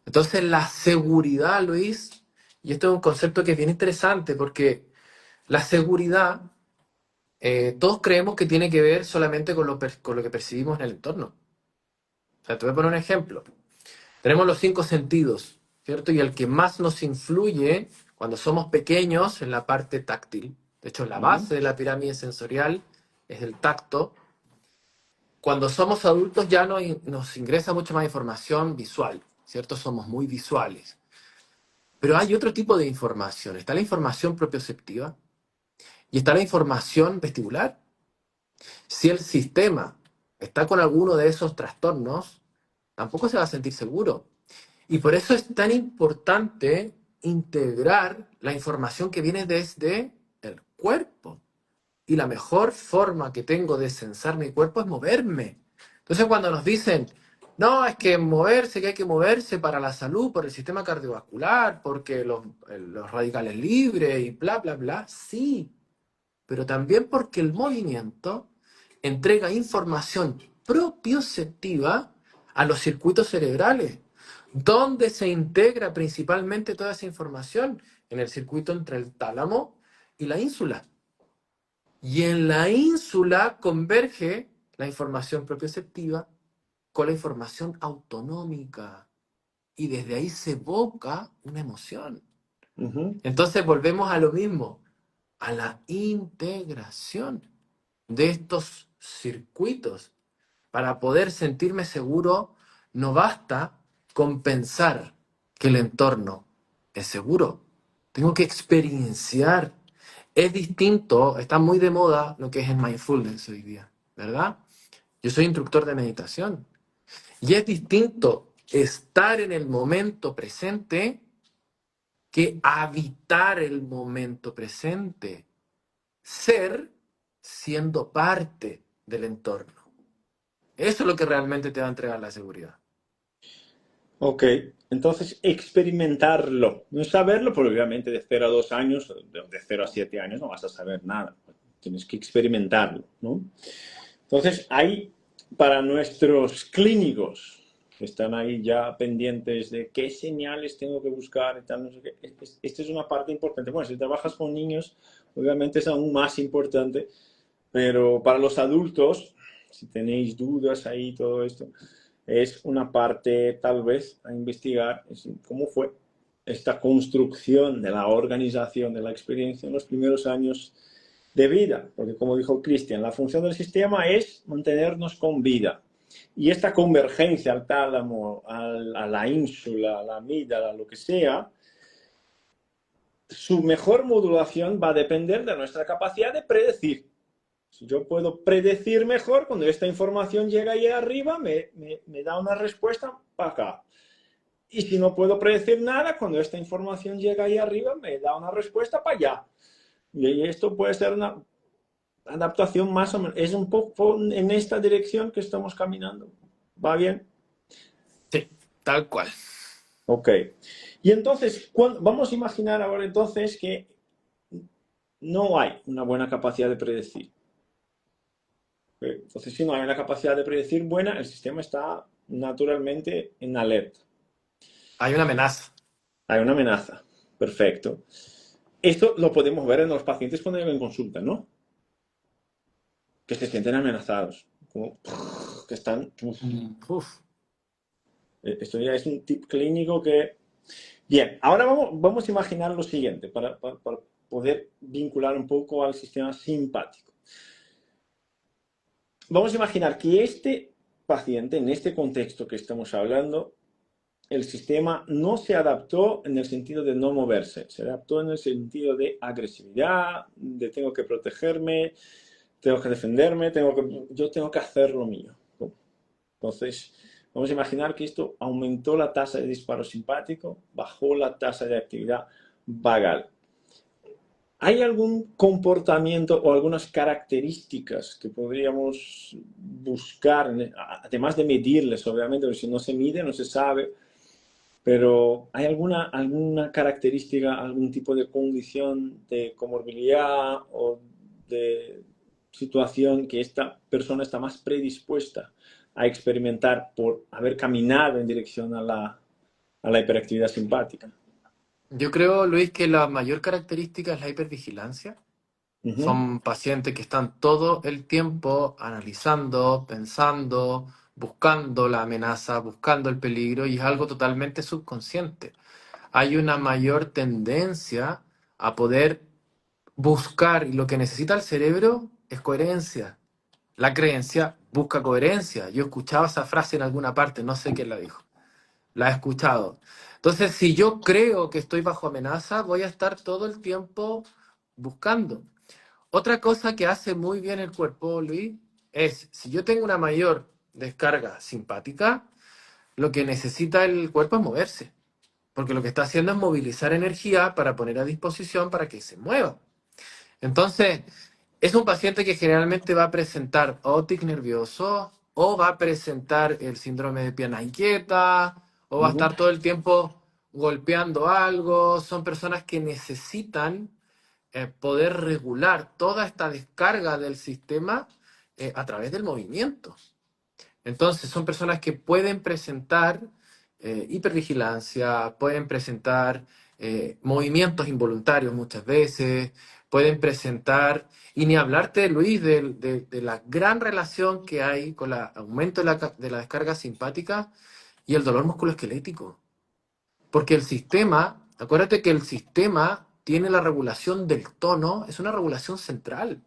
Entonces, la seguridad, Luis, y esto es un concepto que es bien interesante, porque la seguridad, todos creemos que tiene que ver solamente con lo que percibimos en el entorno. O sea, te voy a poner un ejemplo. Tenemos los 5 sentidos, ¿cierto? Y el que más nos influye cuando somos pequeños es la parte táctil. De hecho, la Uh-huh. base de la pirámide sensorial es el tacto. Cuando somos adultos ya nos ingresa mucha más información visual, ¿cierto? Somos muy visuales. Pero hay otro tipo de información. Está la información propioceptiva y está la información vestibular. Si el sistema está con alguno de esos trastornos, tampoco se va a sentir seguro. Y por eso es tan importante integrar la información que viene desde el cuerpo. Y la mejor forma que tengo de censar mi cuerpo es moverme. Entonces cuando nos dicen, no, es que moverse, que hay que moverse para la salud, por el sistema cardiovascular, porque los radicales libres y bla, bla, bla, sí, pero también porque el movimiento entrega información propioceptiva a los circuitos cerebrales, donde se integra principalmente toda esa información en el circuito entre el tálamo y la ínsula. Y en la ínsula converge la información propioceptiva con la información autonómica. Y desde ahí se evoca una emoción. Ujú. Entonces volvemos a lo mismo, a la integración de estos circuitos. Para poder sentirme seguro, no basta con pensar que el entorno es seguro. Tengo que experienciar. Es distinto, está muy de moda lo que es el mindfulness hoy día, ¿verdad? Yo soy instructor de meditación y es distinto estar en el momento presente que habitar el momento presente. Ser siendo parte del entorno. Eso es lo que realmente te va a entregar la seguridad. Ok, entonces experimentarlo, no saberlo, porque obviamente de 0 a 2 años, de 0 a 7 años no vas a saber nada, tienes que experimentarlo, ¿no? Entonces, hay para nuestros clínicos que están ahí ya pendientes de qué señales tengo que buscar y tal, no sé qué, esta es una parte importante. Bueno, si trabajas con niños, obviamente es aún más importante, pero para los adultos, si tenéis dudas ahí, todo esto, es una parte tal vez a investigar, es cómo fue esta construcción de la organización de la experiencia en los primeros años de vida, porque como dijo Cristian, la función del sistema es mantenernos con vida. Y esta convergencia al tálamo, a la ínsula, a la amígdala, lo que sea, su mejor modulación va a depender de nuestra capacidad de predecir. Si yo puedo predecir mejor, cuando esta información llega ahí arriba, me da una respuesta para acá. Y si no puedo predecir nada, cuando esta información llega ahí arriba, me da una respuesta para allá. Y esto puede ser una adaptación más o menos. Es un poco en esta dirección que estamos caminando. ¿Va bien? Sí, tal cual. Ok. Y entonces, vamos a imaginar ahora entonces que no hay una buena capacidad de predecir. Entonces, si no hay una capacidad de predecir buena, el sistema está naturalmente en alerta. Hay una amenaza. Hay una amenaza. Perfecto. Esto lo podemos ver en los pacientes cuando llegan en consulta, ¿no? Que se sienten amenazados. Como, que están... Uf. Esto ya es un tip clínico que... Bien, ahora vamos a imaginar lo siguiente para poder vincular un poco al sistema simpático. Vamos a imaginar que este paciente, en este contexto que estamos hablando, el sistema no se adaptó en el sentido de no moverse, se adaptó en el sentido de agresividad, de tengo que protegerme, tengo que defenderme, yo tengo que hacer lo mío. Entonces, vamos a imaginar que esto aumentó la tasa de disparo simpático, bajó la tasa de actividad vagal. ¿Hay algún comportamiento o algunas características que podríamos buscar, además de medirles, obviamente, porque si no se mide no se sabe, pero ¿hay alguna característica, algún tipo de condición de comorbilidad o de situación que esta persona está más predispuesta a experimentar por haber caminado en dirección a la hiperactividad simpática? Yo creo, Luis, que la mayor característica es la hipervigilancia. Ujú, Son pacientes que están todo el tiempo analizando, pensando, buscando la amenaza, buscando el peligro y es algo totalmente subconsciente. Hay una mayor tendencia a poder buscar y lo que necesita el cerebro es coherencia. La creencia busca coherencia. Yo escuchaba esa frase en alguna parte, no sé quién la dijo. La he escuchado. Entonces, si yo creo que estoy bajo amenaza, voy a estar todo el tiempo buscando. Otra cosa que hace muy bien el cuerpo, Luis, es si yo tengo una mayor descarga simpática, lo que necesita el cuerpo es moverse, porque lo que está haciendo es movilizar energía para poner a disposición para que se mueva. Entonces, es un paciente que generalmente va a presentar o tic nervioso, o va a presentar el síndrome de pierna inquieta, o va a ujú. estar todo el tiempo golpeando algo. Son personas que necesitan poder regular toda esta descarga del sistema a través del movimiento. Entonces, son personas que pueden presentar hipervigilancia, pueden presentar movimientos involuntarios muchas veces, pueden presentar, y ni hablarte, Luis, de la gran relación que hay con el aumento de la descarga simpática y el dolor musculoesquelético. Porque el sistema, acuérdate que el sistema tiene la regulación del tono, es una regulación central.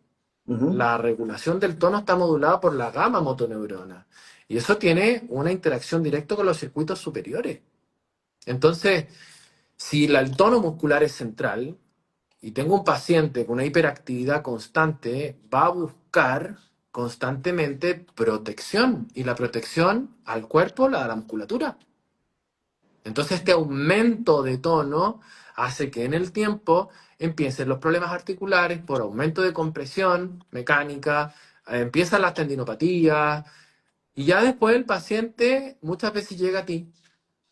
Ujú. La regulación del tono está modulada por la gama motoneurona. Y eso tiene una interacción directa con los circuitos superiores. Entonces, si el tono muscular es central y tengo un paciente con una hiperactividad constante, va a buscar constantemente protección. Y la protección al cuerpo la da la musculatura. Entonces, este aumento de tono hace que en el tiempo empiecen los problemas articulares por aumento de compresión mecánica, empiezan las tendinopatías, y ya después el paciente muchas veces llega a ti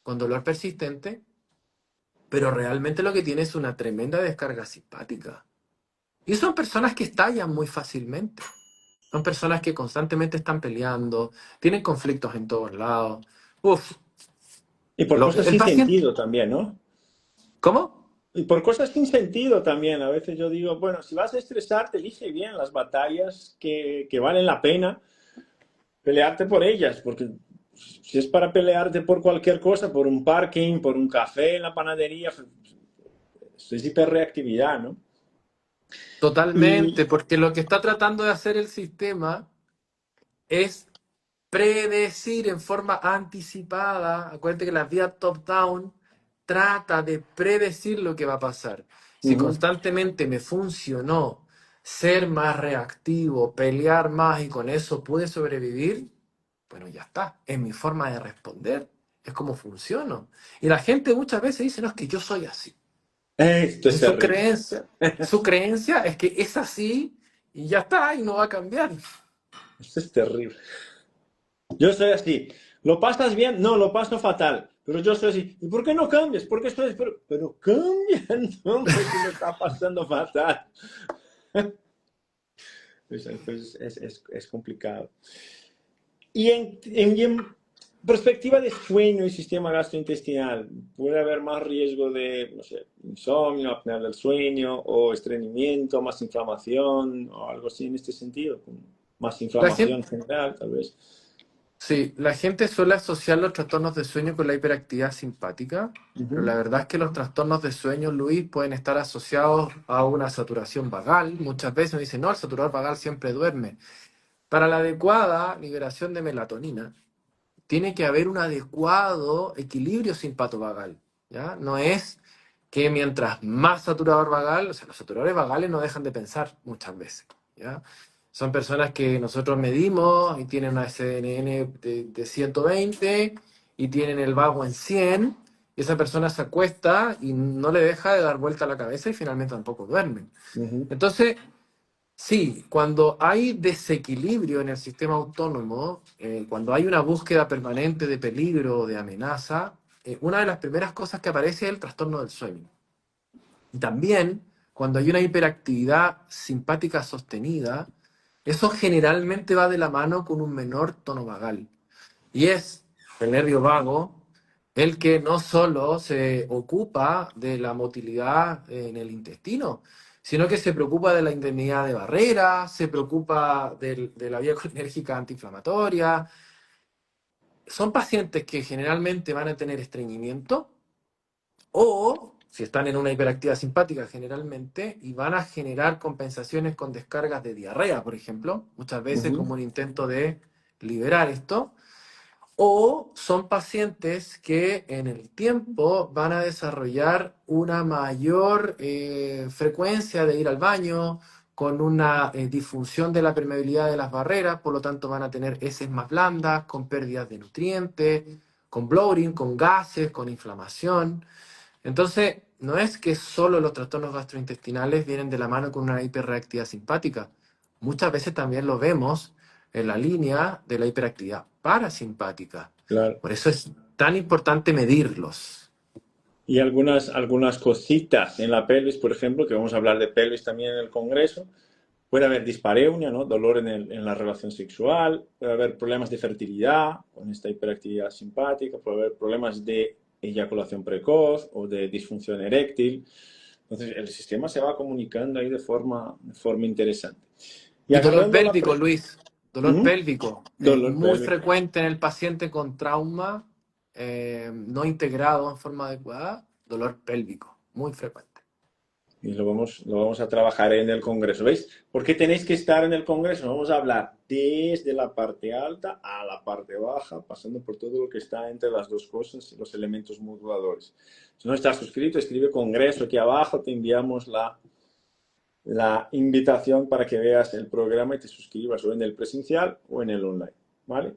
con dolor persistente, pero realmente lo que tiene es una tremenda descarga simpática. Y son personas que estallan muy fácilmente. Son personas que constantemente están peleando, tienen conflictos en todos lados. Uf, Y por cosas el sin paciente... sentido también, ¿no? ¿Cómo? Y por cosas sin sentido también. A veces yo digo, bueno, si vas a estresarte, elige bien las batallas que valen la pena pelearte por ellas, porque si es para pelearte por cualquier cosa, por un parking, por un café en la panadería, es hiperreactividad, ¿no? Totalmente, Y, porque lo que está tratando de hacer el sistema es predecir en forma anticipada. Acuérdate que la vía top-down trata de predecir lo que va a pasar. Si ujú. constantemente me funcionó ser más reactivo, pelear más y con eso pude sobrevivir, bueno, ya está. Es mi forma de responder. Es como funciono. Y la gente muchas veces dice, no, es que yo soy así. Esto es Entonces terrible. su creencia es que es así y ya está y no va a cambiar. Esto es terrible. Yo soy así. ¿Lo pasas bien? No, lo paso fatal. Pero yo soy así. ¿Y por qué no cambias? ¿Por qué estoy? Pero cambia entonces si lo está pasando fatal. Es complicado. Y en perspectiva de sueño y sistema gastrointestinal, ¿puede haber más riesgo de, no sé, insomnio, apnea del sueño, o estreñimiento, más inflamación, o algo así en este sentido? Más La inflamación gente, general, tal vez. sí, la gente suele asociar los trastornos de sueño con la hiperactividad simpática, pero la Ujú, verdad es que los trastornos de sueño, Luis, pueden estar asociados a una saturación vagal. Muchas veces me dicen, no, el saturador vagal siempre duerme. Para la adecuada liberación de melatonina, tiene que haber un adecuado equilibrio simpatovagal, ¿ya? No es que mientras más saturador vagal, o sea, los saturadores vagales no dejan de pensar muchas veces, ¿ya? Son personas que nosotros medimos y tienen una SNN de 120 y tienen el vago en 100, y esa persona se acuesta y no le deja de dar vuelta a la cabeza y finalmente tampoco duermen. ujú, Entonces, sí, cuando hay desequilibrio en el sistema autónomo, cuando hay una búsqueda permanente de peligro o de amenaza, una de las primeras cosas que aparece es el trastorno del sueño. Y también, cuando hay una hiperactividad simpática sostenida, eso generalmente va de la mano con un menor tono vagal. Y es el nervio vago el que no solo se ocupa de la motilidad en el intestino, sino que se preocupa de la indemnidad de barrera, se preocupa de la vía colinérgica antiinflamatoria. Son pacientes que generalmente van a tener estreñimiento o, si están en una hiperactividad simpática generalmente, y van a generar compensaciones con descargas de diarrea, por ejemplo, muchas veces ujú. como un intento de liberar esto. O son pacientes que en el tiempo van a desarrollar una mayor frecuencia de ir al baño, con una disfunción de la permeabilidad de las barreras, por lo tanto van a tener heces más blandas, con pérdidas de nutrientes, con bloating, con gases, con inflamación. Entonces, no es que solo los trastornos gastrointestinales vienen de la mano con una hiperreactividad simpática. Muchas veces también lo vemos en la línea de la hiperactividad parasimpática. Claro. Por eso es tan importante medirlos. Y algunas cositas en la pelvis, por ejemplo, que vamos a hablar de pelvis también en el Congreso, Puede haber dispareunia, ¿no? Dolor en la relación sexual, puede haber problemas de fertilidad con esta hiperactividad simpática, puede haber problemas de eyaculación precoz o de disfunción eréctil. Entonces, el sistema se va comunicando ahí de forma interesante. Y Y dolor agarrando la... pélvico, Luis, dolor ¿Mm? pélvico, Dolor muy pélvico. frecuente en el paciente con trauma no integrado en forma adecuada, dolor pélvico, muy frecuente. Y lo vamos a trabajar en el Congreso. ¿Veis? ¿Por qué tenéis que estar en el Congreso? Vamos a hablar desde la parte alta a la parte baja, pasando por todo lo que está entre las dos cosas y los elementos moduladores. Si no estás suscrito, escribe Congreso aquí abajo, te enviamos la invitación para que veas el programa y te suscribas o en el presencial o en el online. ¿Vale?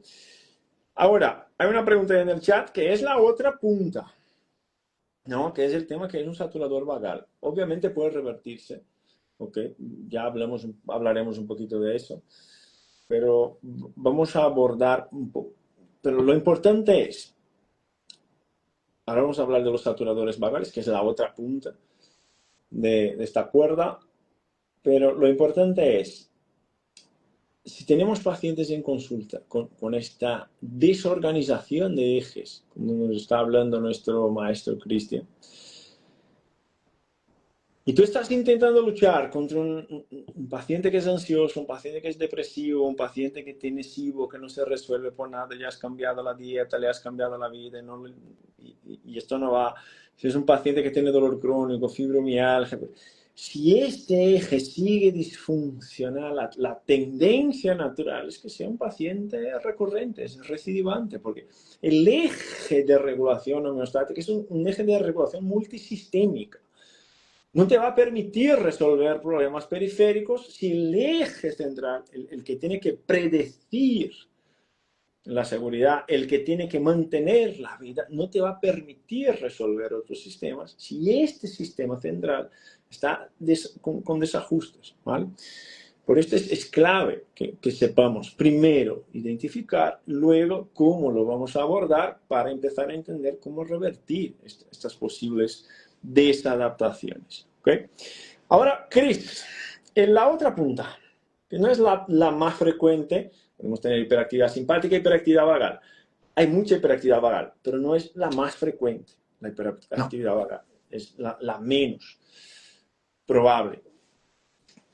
Ahora, hay una pregunta en el chat que es la otra punta. ¿No? Que es el tema que es un saturador vagal. Obviamente puede revertirse, ¿ok? Ya hablaremos un poquito de eso, pero vamos a abordar un poco. Pero lo importante es, ahora vamos a hablar de los saturadores vagales, que es la otra punta de esta cuerda, pero lo importante es, si tenemos pacientes en consulta con esta desorganización de ejes, como nos está hablando nuestro maestro Cristian, y tú estás intentando luchar contra un paciente que es ansioso, un paciente que es depresivo, un paciente que tiene SIBO, que no se resuelve por nada, ya has cambiado la dieta, le has cambiado la vida, y esto no va. Si es un paciente que tiene dolor crónico, fibromialgia, si este eje sigue disfuncional, la tendencia natural es que sea un paciente recurrente, es recidivante, porque el eje de regulación homeostática es un eje de regulación multisistémica. No te va a permitir resolver problemas periféricos si el eje central, el que tiene que predecir la seguridad, el que tiene que mantener la vida, no te va a permitir resolver otros sistemas si este sistema central está con desajustes, ¿vale? Por esto es clave que sepamos primero identificar, luego cómo lo vamos a abordar para empezar a entender cómo revertir estas posibles desadaptaciones. ¿Okay? Ahora, Chris, en la otra punta, que no es la más frecuente, podemos tener hiperactividad simpática y hiperactividad vagal. Hay mucha hiperactividad vagal, pero no es la más frecuente, la No. hiperactividad vagal. Es la menos probable.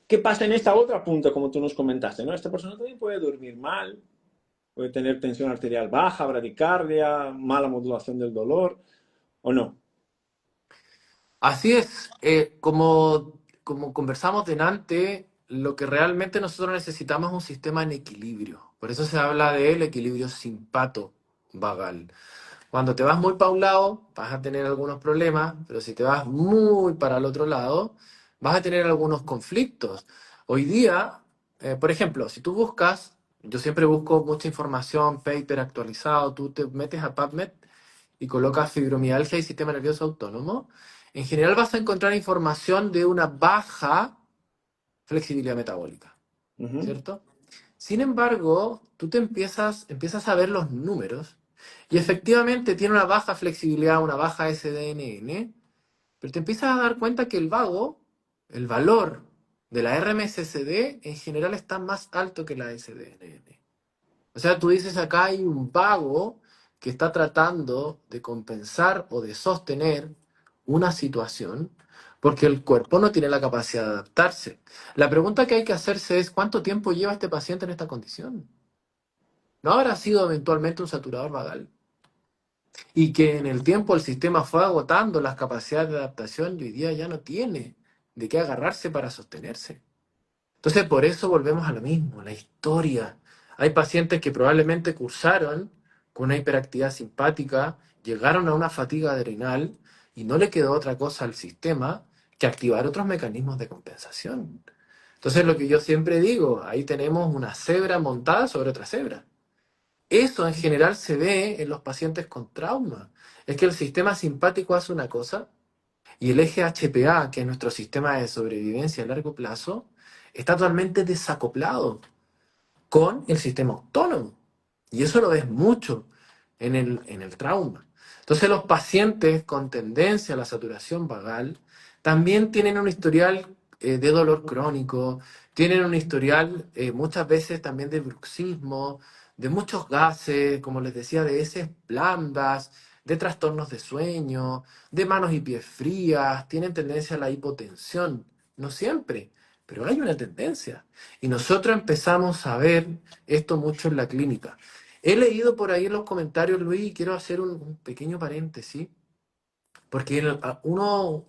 ¿Qué pasa en esta otra punta, como tú nos comentaste? ¿No? Esta persona también puede dormir mal, puede tener tensión arterial baja, bradicardia, mala modulación del dolor, ¿o no? Así es, como conversamos delante, lo que realmente nosotros necesitamos es un sistema en equilibrio. Por eso se habla del equilibrio simpato-vagal. Cuando te vas muy para un lado, vas a tener algunos problemas, pero si te vas muy para el otro lado, vas a tener algunos conflictos. Hoy día, por ejemplo, si tú buscas, yo siempre busco mucha información, paper actualizado, tú te metes a PubMed y colocas fibromialgia y sistema nervioso autónomo, en general vas a encontrar información de una baja flexibilidad metabólica, Ujú. ¿cierto? Sin embargo, tú empiezas a ver los números y efectivamente tiene una baja flexibilidad, una baja SDNN, pero te empiezas a dar cuenta que el vago, el valor de la RMSSD en general está más alto que la SDNN. O sea, tú dices acá hay un vago que está tratando de compensar o de sostener una situación porque el cuerpo no tiene la capacidad de adaptarse. La pregunta que hay que hacerse es ¿cuánto tiempo lleva este paciente en esta condición? ¿No habrá sido eventualmente un saturador vagal? Y que en el tiempo el sistema fue agotando las capacidades de adaptación y hoy día ya no tiene de qué agarrarse para sostenerse. Entonces, por eso volvemos a lo mismo, la historia. Hay pacientes que probablemente cursaron con una hiperactividad simpática, llegaron a una fatiga adrenal y no le quedó otra cosa al sistema que activar otros mecanismos de compensación. Entonces, lo que yo siempre digo, ahí tenemos una cebra montada sobre otra cebra. Eso en general se ve en los pacientes con trauma. Es que el sistema simpático hace una cosa y el eje HPA, que es nuestro sistema de sobrevivencia a largo plazo, está totalmente desacoplado con el sistema autónomo. Y eso lo ves mucho en el trauma. Entonces los pacientes con tendencia a la saturación vagal también tienen un historial de dolor crónico, tienen un historial muchas veces también de bruxismo, de muchos gases, como les decía, de heces blandas, de trastornos de sueño, de manos y pies frías, tienen tendencia a la hipotensión. No siempre, pero hay una tendencia. Y nosotros empezamos a ver esto mucho en la clínica. He leído por ahí en los comentarios, Luis, y quiero hacer un pequeño paréntesis, porque uno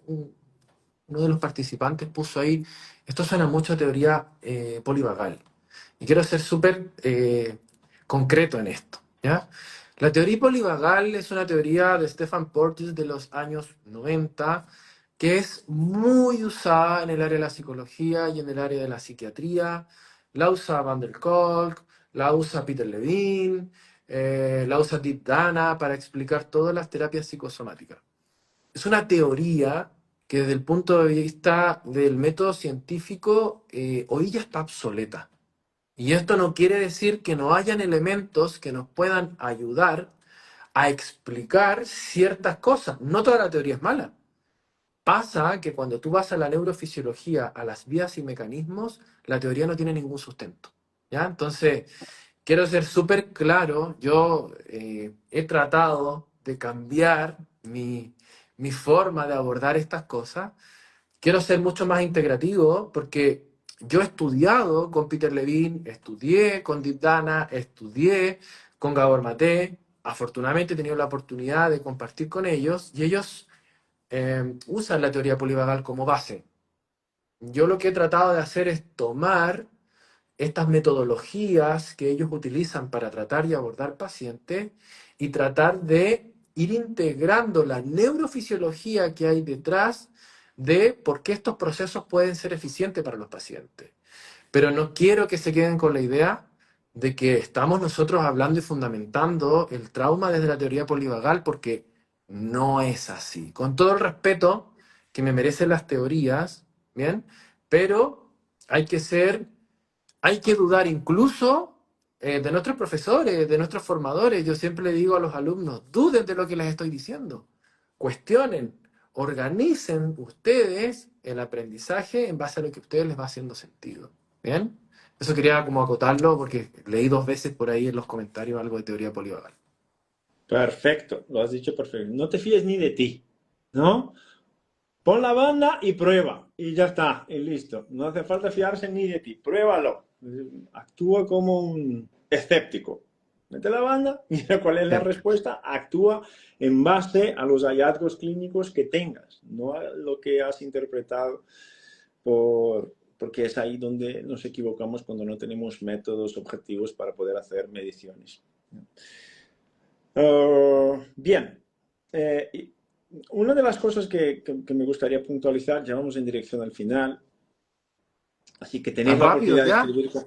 de los participantes puso ahí, esto suena mucho a teoría polivagal. Y quiero ser súper concreto en esto, ¿ya? La teoría polivagal es una teoría de Stefan Porges de los años 90 que es muy usada en el área de la psicología y en el área de la psiquiatría. La usa Van der Kolk, la usa Peter Levine, la usa Deep Dana para explicar todas las terapias psicosomáticas. Es una teoría que desde el punto de vista del método científico hoy ya está obsoleta. Y esto no quiere decir que no hayan elementos que nos puedan ayudar a explicar ciertas cosas. No toda la teoría es mala. Pasa que cuando tú vas a la neurofisiología, a las vías y mecanismos, la teoría no tiene ningún sustento. ¿Ya? Entonces, quiero ser súper claro, yo he tratado de cambiar mi forma de abordar estas cosas. Quiero ser mucho más integrativo porque yo he estudiado con Peter Levine, estudié con Deep Dana, estudié con Gabor Maté. Afortunadamente he tenido la oportunidad de compartir con ellos y ellos usan la teoría polivagal como base. Yo lo que he tratado de hacer es tomar estas metodologías que ellos utilizan para tratar y abordar pacientes y tratar de ir integrando la neurofisiología que hay detrás de por qué estos procesos pueden ser eficientes para los pacientes. Pero no quiero que se queden con la idea de que estamos nosotros hablando y fundamentando el trauma desde la teoría polivagal, porque no es así. Con todo el respeto que me merecen las teorías, ¿bien? Pero hay que ser hay que dudar incluso de nuestros profesores, de nuestros formadores. Yo siempre le digo a los alumnos, duden de lo que les estoy diciendo, cuestionen, organicen ustedes el aprendizaje en base a lo que a ustedes les va haciendo sentido. ¿Bien? Eso quería como acotarlo porque leí dos veces por ahí en los comentarios algo de teoría polivagal. Perfecto, lo has dicho perfecto. No te fíes ni de ti, ¿no? Pon la banda y prueba. Y ya está, y listo. No hace falta fiarse ni de ti. Pruébalo. Actúa como un escéptico. Mete la banda, mira cuál es la Bien. respuesta. Actúa en base a los hallazgos clínicos que tengas, no a lo que has interpretado, porque es ahí donde nos equivocamos cuando no tenemos métodos objetivos para poder hacer mediciones. Bien. Una de las cosas que me gustaría puntualizar, ya vamos en dirección al final, así que ¿Tan tenéis la rápido oportunidad de ya? escribir.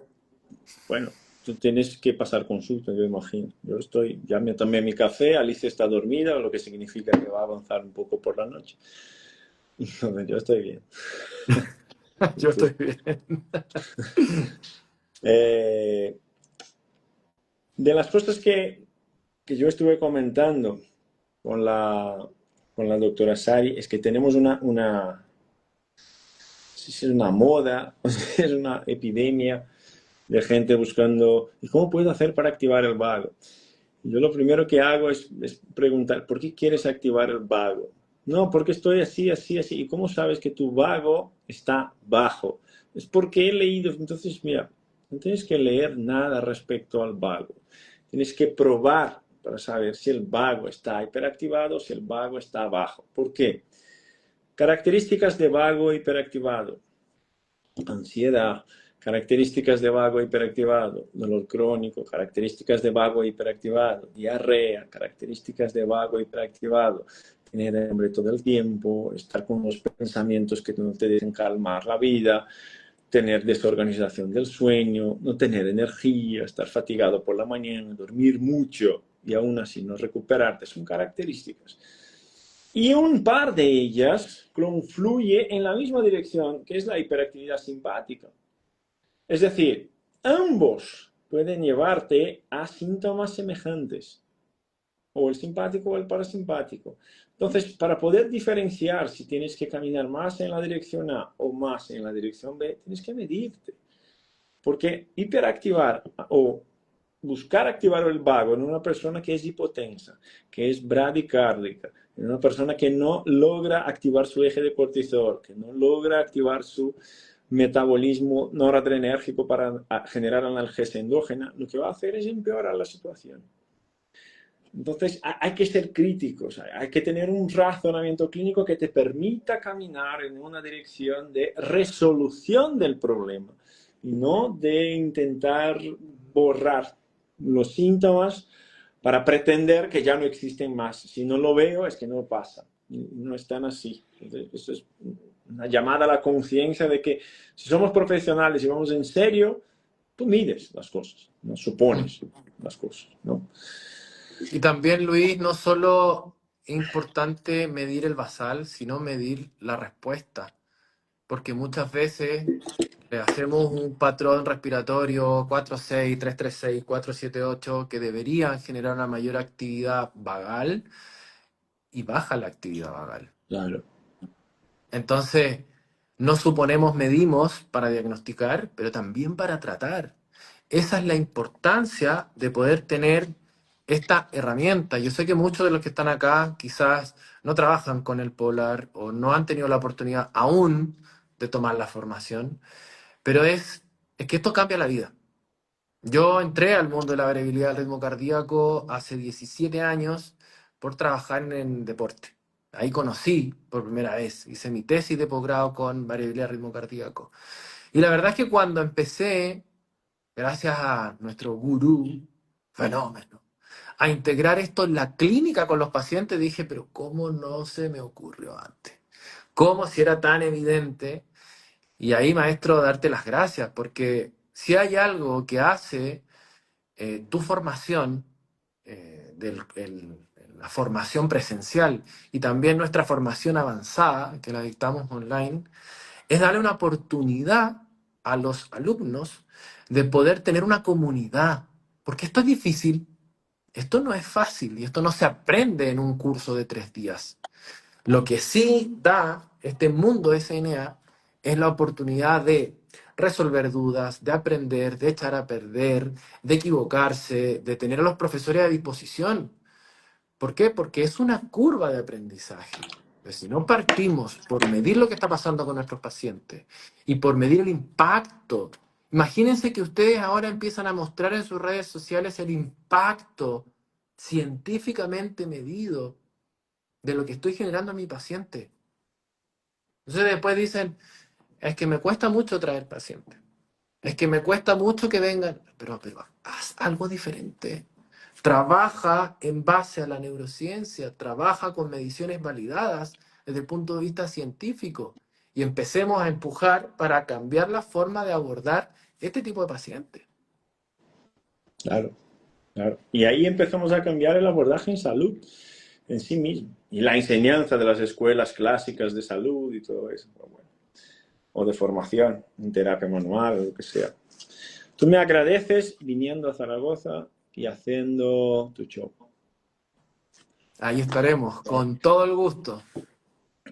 Bueno, tú tienes que pasar consulta, yo imagino. Yo estoy, ya me tomé mi café, Alicia está dormida, lo que significa que va a avanzar un poco por la noche. Entonces, yo estoy bien. Yo estoy bien. Eh, de las cosas que yo estuve comentando con con la doctora Sari, es que tenemos no sé si es una moda, o si es una epidemia de gente buscando, ¿y cómo puedo hacer para activar el vago? Yo lo primero que hago es preguntar, ¿por qué quieres activar el vago? No, porque estoy así, así, así. ¿Y cómo sabes que tu vago está bajo? Es porque he leído. Entonces, mira, no tienes que leer nada respecto al vago. Tienes que probar para saber si el vago está hiperactivado o si el vago está bajo. ¿Por qué? Características de vago hiperactivado. Ansiedad, características de vago hiperactivado, dolor crónico, características de vago hiperactivado, diarrea, características de vago hiperactivado, tener hambre todo el tiempo, estar con los pensamientos que no te dejen calmar la vida, tener desorganización del sueño, no tener energía, estar fatigado por la mañana, dormir mucho y aún así no recuperarte, son características. Y un par de ellas confluye en la misma dirección, que es la hiperactividad simpática. Es decir, ambos pueden llevarte a síntomas semejantes, o el simpático o el parasimpático. Entonces, para poder diferenciar si tienes que caminar más en la dirección A o más en la dirección B, tienes que medirte. Porque hiperactivar o buscar activar el vago en una persona que es hipotensa, que es bradicárdica, en una persona que no logra activar su eje de cortisol, que no logra activar su metabolismo noradrenérgico para generar analgesia endógena, lo que va a hacer es empeorar la situación. Entonces hay que ser críticos, hay que tener un razonamiento clínico que te permita caminar en una dirección de resolución del problema y no de intentar borrar los síntomas para pretender que ya no existen más. Si no lo veo es que no pasa, no están así. Entonces, eso es una llamada a la conciencia de que si somos profesionales y vamos en serio, tú mides las cosas, no Mm. supones las cosas, ¿no? Y también, Luis, no solo es importante medir el basal, sino medir la respuesta, porque muchas veces le hacemos un patrón respiratorio 4-6, 3-3-6, 4-7-8 que deberían generar una mayor actividad vagal y baja la actividad vagal. Claro. Entonces, no suponemos, medimos para diagnosticar, pero también para tratar. Esa es la importancia de poder tener esta herramienta. Yo sé que muchos de los que están acá quizás no trabajan con el Polar o no han tenido la oportunidad aún de tomar la formación, pero es que esto cambia la vida. Yo entré al mundo de la variabilidad del ritmo cardíaco hace 17 años por trabajar en deporte. Ahí conocí por primera vez, hice mi tesis de posgrado con variabilidad del ritmo cardíaco. Y la verdad es que cuando empecé, gracias a nuestro gurú, fenómeno, a integrar esto en la clínica con los pacientes, dije, pero ¿cómo no se me ocurrió antes? ¿Cómo si era tan evidente? Y ahí, maestro, darte las gracias, porque si hay algo que hace tu formación, la formación presencial y también nuestra formación avanzada, que la dictamos online, es darle una oportunidad a los alumnos de poder tener una comunidad, porque esto es difícil, esto no es fácil y esto no se aprende en un curso de 3 días. Lo que sí da este mundo SNA es la oportunidad de resolver dudas, de aprender, de echar a perder, de equivocarse, de tener a los profesores a disposición. ¿Por qué? Porque es una curva de aprendizaje. Pues si no partimos por medir lo que está pasando con nuestros pacientes y por medir el impacto, imagínense que ustedes ahora empiezan a mostrar en sus redes sociales el impacto científicamente medido de lo que estoy generando a mi paciente. Entonces después dicen, es que me cuesta mucho traer pacientes, es que me cuesta mucho que vengan, pero haz algo diferente. Trabaja en base a la neurociencia, trabaja con mediciones validadas desde el punto de vista científico y empecemos a empujar para cambiar la forma de abordar este tipo de pacientes. Claro, claro. Y ahí empezamos a cambiar el abordaje en salud en sí mismo. Y la enseñanza de las escuelas clásicas de salud y todo eso. Pero bueno. O de formación, en terapia manual, o lo que sea. Tú me agradeces viniendo a Zaragoza y haciendo tu show. Ahí estaremos, con todo el gusto.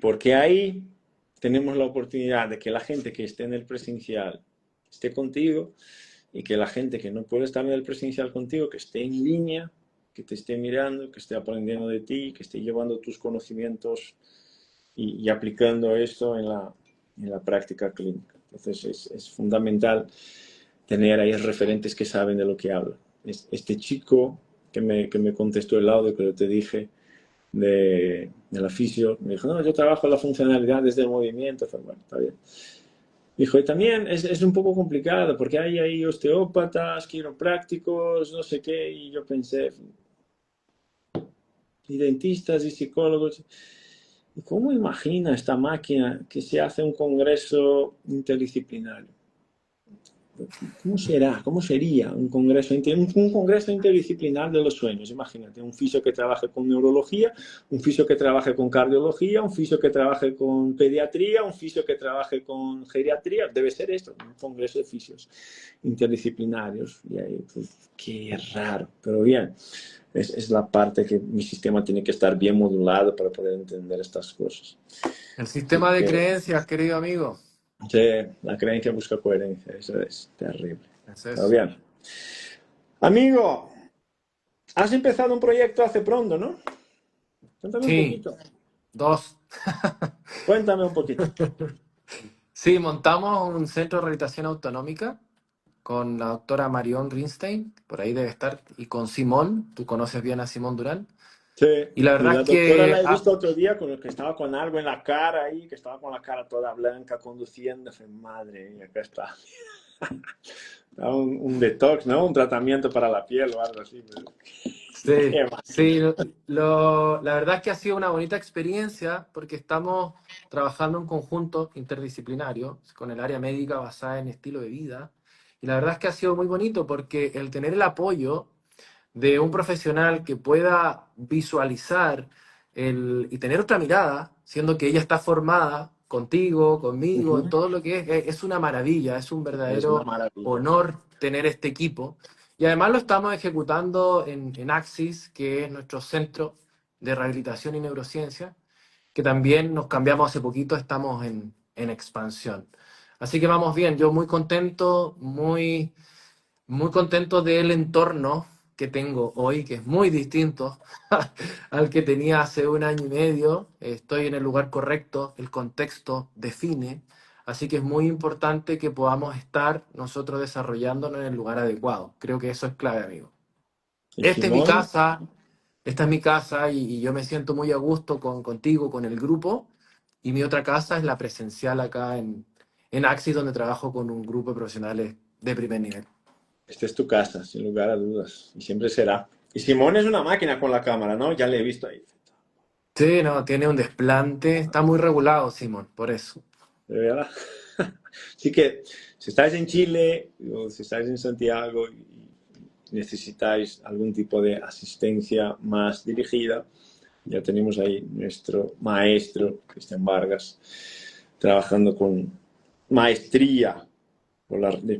Porque ahí tenemos la oportunidad de que la gente que esté en el presencial esté contigo y que la gente que no puede estar en el presencial contigo, que esté en línea, que te esté mirando, que esté aprendiendo de ti, que esté llevando tus conocimientos y aplicando esto en la práctica clínica. Entonces es fundamental tener ahí referentes que saben de lo que hablan. Este chico que me contestó el audio que te dije de la fisio, me dijo, no, yo trabajo la funcionalidad desde el movimiento. Fue, bueno, está bien. Dijo, y también es un poco complicado porque hay ahí osteópatas, quiroprácticos, no sé qué, y yo pensé, y dentistas y psicólogos. ¿Y cómo imagina esta máquina que se hace un congreso interdisciplinario? ¿Cómo será? ¿Cómo sería un congreso interdisciplinar de los sueños? Imagínate, un fisio que trabaje con neurología, un fisio que trabaje con cardiología, un fisio que trabaje con pediatría, un fisio que trabaje con geriatría. Debe ser esto, un congreso de fisios interdisciplinarios. Y ahí, pues, qué raro, pero bien. Es la parte que mi sistema tiene que estar bien modulado para poder entender estas cosas. El Así sistema de que, creencias, querido amigo. Sí, la creencia busca coherencia, eso es terrible. Es Pero eso. bien. Amigo, has empezado un proyecto hace pronto, ¿no? Cuéntame un Sí, poquito. dos. Cuéntame un poquito. Sí, montamos un centro de rehabilitación autonómica con la doctora Marion Rinstein, por ahí debe estar, y con Simón, tú conoces bien a Simón Durán. Sí, Y la y verdad la es doctora la que he visto otro día con el que estaba con algo en la cara ahí, que estaba con la cara toda blanca conduciendo. Fue, madre mía, acá está. Un detox, ¿no? Un tratamiento para la piel o algo así. sí, Qué sí, máquina. la verdad es que ha sido una bonita experiencia porque estamos trabajando en conjunto interdisciplinario con el área médica basada en estilo de vida. Y la verdad es que ha sido muy bonito porque el tener el apoyo de un profesional que pueda visualizar y tener otra mirada, siendo que ella está formada contigo, conmigo, en Ujú. todo lo que es una maravilla, es un Es una verdadero maravilla. honor tener este equipo. Y además lo estamos ejecutando en Axis, que es nuestro centro de rehabilitación y neurociencia, que también nos cambiamos hace poquito, estamos en expansión. Así que vamos bien, yo muy contento, muy contento del entorno que tengo hoy, que es muy distinto al que tenía hace un año y medio. Estoy en el lugar correcto, el contexto define, así que es muy importante que podamos estar nosotros desarrollándonos en el lugar adecuado. Creo que eso es clave, amigo. Y Esta es mi Simón, casa, esta es mi casa y yo me siento muy a gusto contigo, con el grupo. Y mi otra casa es la presencial acá en Axis, donde trabajo con un grupo de profesionales de primer nivel. esta es tu casa, sin lugar a dudas. Y siempre será. Y Simón es una máquina con la cámara, ¿no? Ya le he visto ahí. Sí, no, tiene un desplante, está muy regulado, Simón, por eso. De verdad. Así que si estáis en Chile o si estáis en Santiago y necesitáis algún tipo de asistencia más dirigida, ya tenemos ahí nuestro maestro, Cristian Vargas, trabajando con maestría,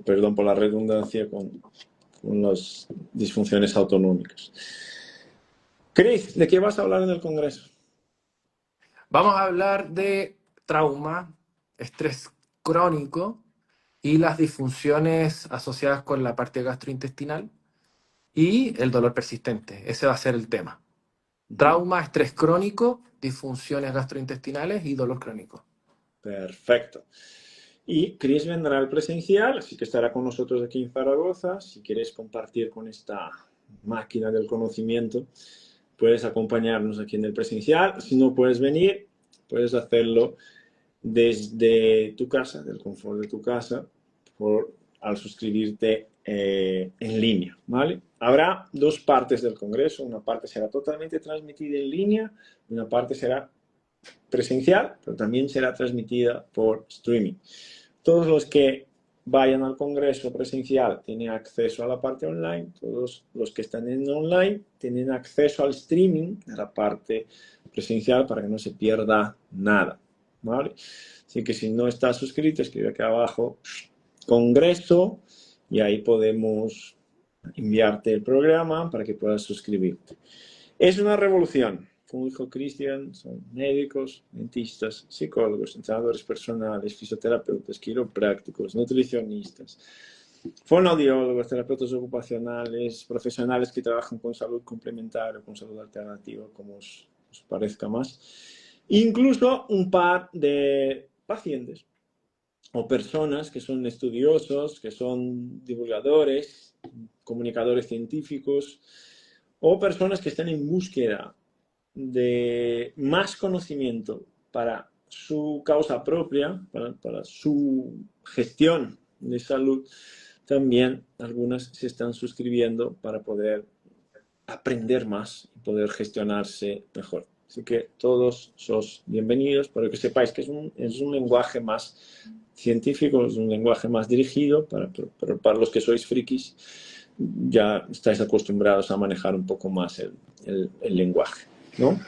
perdón por la redundancia, con las disfunciones autonómicas. Chris, ¿de qué vas a hablar en el Congreso? Vamos a hablar de trauma, estrés crónico y las disfunciones asociadas con la parte gastrointestinal y el dolor persistente. Ese va a ser el tema. Ujú. Trauma, estrés crónico, disfunciones gastrointestinales y dolor crónico. Perfecto. Y Chris vendrá al presencial, así que estará con nosotros aquí en Zaragoza. Si quieres compartir con esta máquina del conocimiento, puedes acompañarnos aquí en el presencial. Si no puedes venir, puedes hacerlo desde tu casa, del confort de tu casa, al suscribirte en línea, ¿vale? Habrá dos partes del Congreso. Una parte será totalmente transmitida en línea, una parte será presencial, pero también será transmitida por streaming. Todos los que vayan al Congreso presencial tienen acceso a la parte online, todos los que están en online tienen acceso al streaming de la parte presencial para que no se pierda nada, ¿vale? Así que si no estás suscrito, escribe aquí abajo Congreso y ahí podemos enviarte el programa para que puedas suscribirte. Es una revolución. Como dijo Cristian, son médicos, dentistas, psicólogos, entrenadores personales, fisioterapeutas, quiroprácticos, nutricionistas, fonoaudiólogos, terapeutas ocupacionales, profesionales que trabajan con salud complementaria o con salud alternativa, como os parezca más. Incluso un par de pacientes o personas que son estudiosos, que son divulgadores, comunicadores científicos, o personas que están en búsqueda de más conocimiento para su causa propia, para su gestión de salud, también algunas se están suscribiendo para poder aprender más y poder gestionarse mejor. Así que todos sos bienvenidos, para que sepáis que es un lenguaje más científico, es un lenguaje más dirigido, pero para los que sois frikis ya estáis acostumbrados a manejar un poco más el lenguaje, ¿no?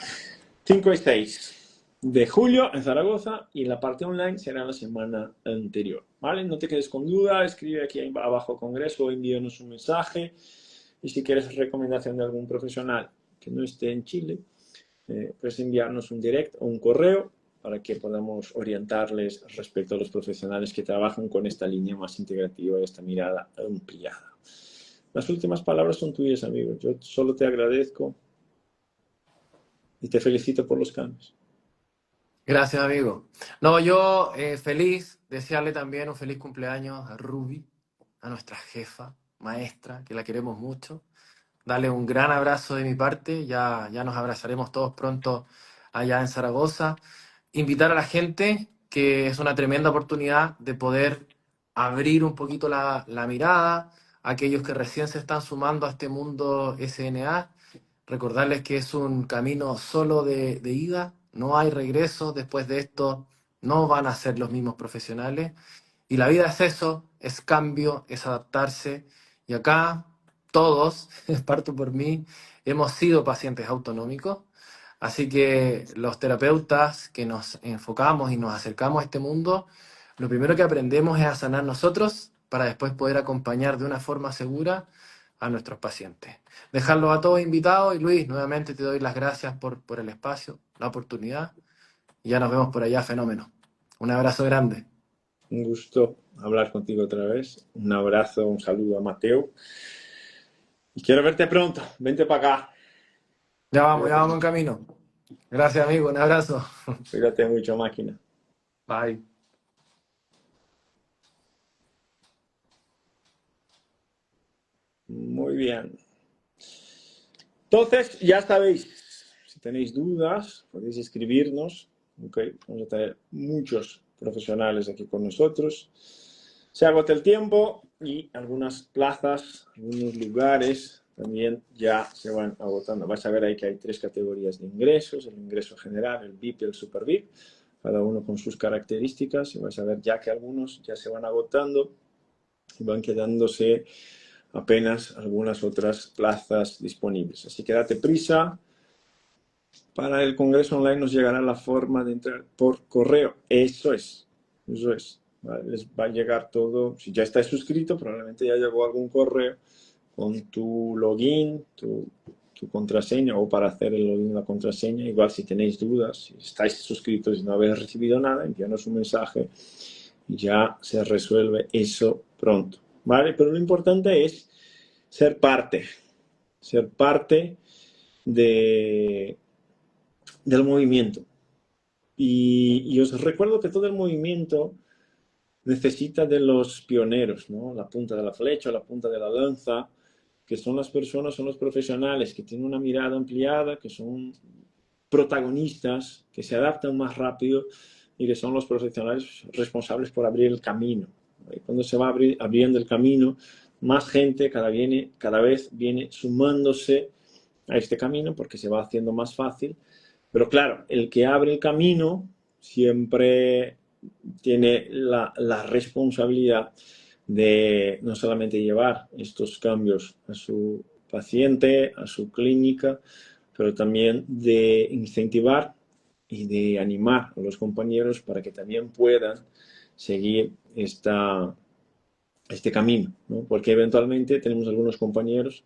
5 y 6 de julio en Zaragoza y la parte online será la semana anterior, ¿vale? No te quedes con duda, escribe aquí abajo Congreso o envíanos un mensaje y si quieres recomendación de algún profesional que no esté en Chile, puedes enviarnos un direct o un correo para que podamos orientarles respecto a los profesionales que trabajan con esta línea más integrativa y esta mirada ampliada. Las últimas palabras son tuyas, amigo. Yo solo te agradezco y te felicito por los cambios. Gracias, amigo. No, yo feliz, desearle también un feliz cumpleaños a Ruby, a nuestra jefa, maestra, que la queremos mucho. Darle un gran abrazo de mi parte, ya nos abrazaremos todos pronto allá en Zaragoza. Invitar a la gente, que es una tremenda oportunidad de poder abrir un poquito la mirada a aquellos que recién se están sumando a este mundo SNA. Recordarles que es un camino solo de ida, no hay regreso, después de esto no van a ser los mismos profesionales. Y la vida es eso, es cambio, es adaptarse. Y acá todos, parto por mí, hemos sido pacientes autonómicos. Así que los terapeutas que nos enfocamos y nos acercamos a este mundo, lo primero que aprendemos es a sanar nosotros para después poder acompañar de una forma segura a nuestros pacientes. Dejarlos a todos invitados y Luis, nuevamente te doy las gracias por el espacio, la oportunidad y ya nos vemos por allá, fenómeno. Un abrazo grande. Un gusto hablar contigo otra vez. Un abrazo, un saludo a Mateo. Y quiero verte pronto. Vente para acá. Ya Cuídate vamos en mucho. camino. Gracias, amigo. Un abrazo. Cuídate mucho, máquina. Bye. Muy bien. Entonces, ya sabéis, si tenéis dudas, podéis escribirnos. Okay. Vamos a tener muchos profesionales aquí con nosotros. Se agota el tiempo y algunas plazas, algunos lugares también ya se van agotando. Vais a ver ahí que hay 3 categorías de ingresos: el ingreso general, el VIP y el super VIP, cada uno con sus características. Y vais a ver ya que algunos ya se van agotando y van quedándose apenas algunas otras plazas disponibles. Así que date prisa. Para el congreso online nos llegará la forma de entrar por correo. Eso es. ¿Vale? Les va a llegar todo. Si ya estáis suscrito, probablemente ya llegó algún correo con tu login, tu contraseña, o para hacer el login la contraseña. Igual, si tenéis dudas, si estáis suscritos y no habéis recibido nada, envíanos un mensaje y ya se resuelve eso pronto. ¿Vale? Pero lo importante es ser parte del movimiento. Y os recuerdo que todo el movimiento necesita de los pioneros, ¿no? La punta de la flecha, la punta de la lanza, que son las personas, son los profesionales que tienen una mirada ampliada, que son protagonistas, que se adaptan más rápido y que son los profesionales responsables por abrir el camino. Y cuando se va abriendo el camino, más gente cada vez viene sumándose a este camino porque se va haciendo más fácil. Pero claro, el que abre el camino siempre tiene la responsabilidad de no solamente llevar estos cambios a su paciente, a su clínica, pero también de incentivar y de animar a los compañeros para que también puedan seguir este camino, ¿no? Porque eventualmente tenemos algunos compañeros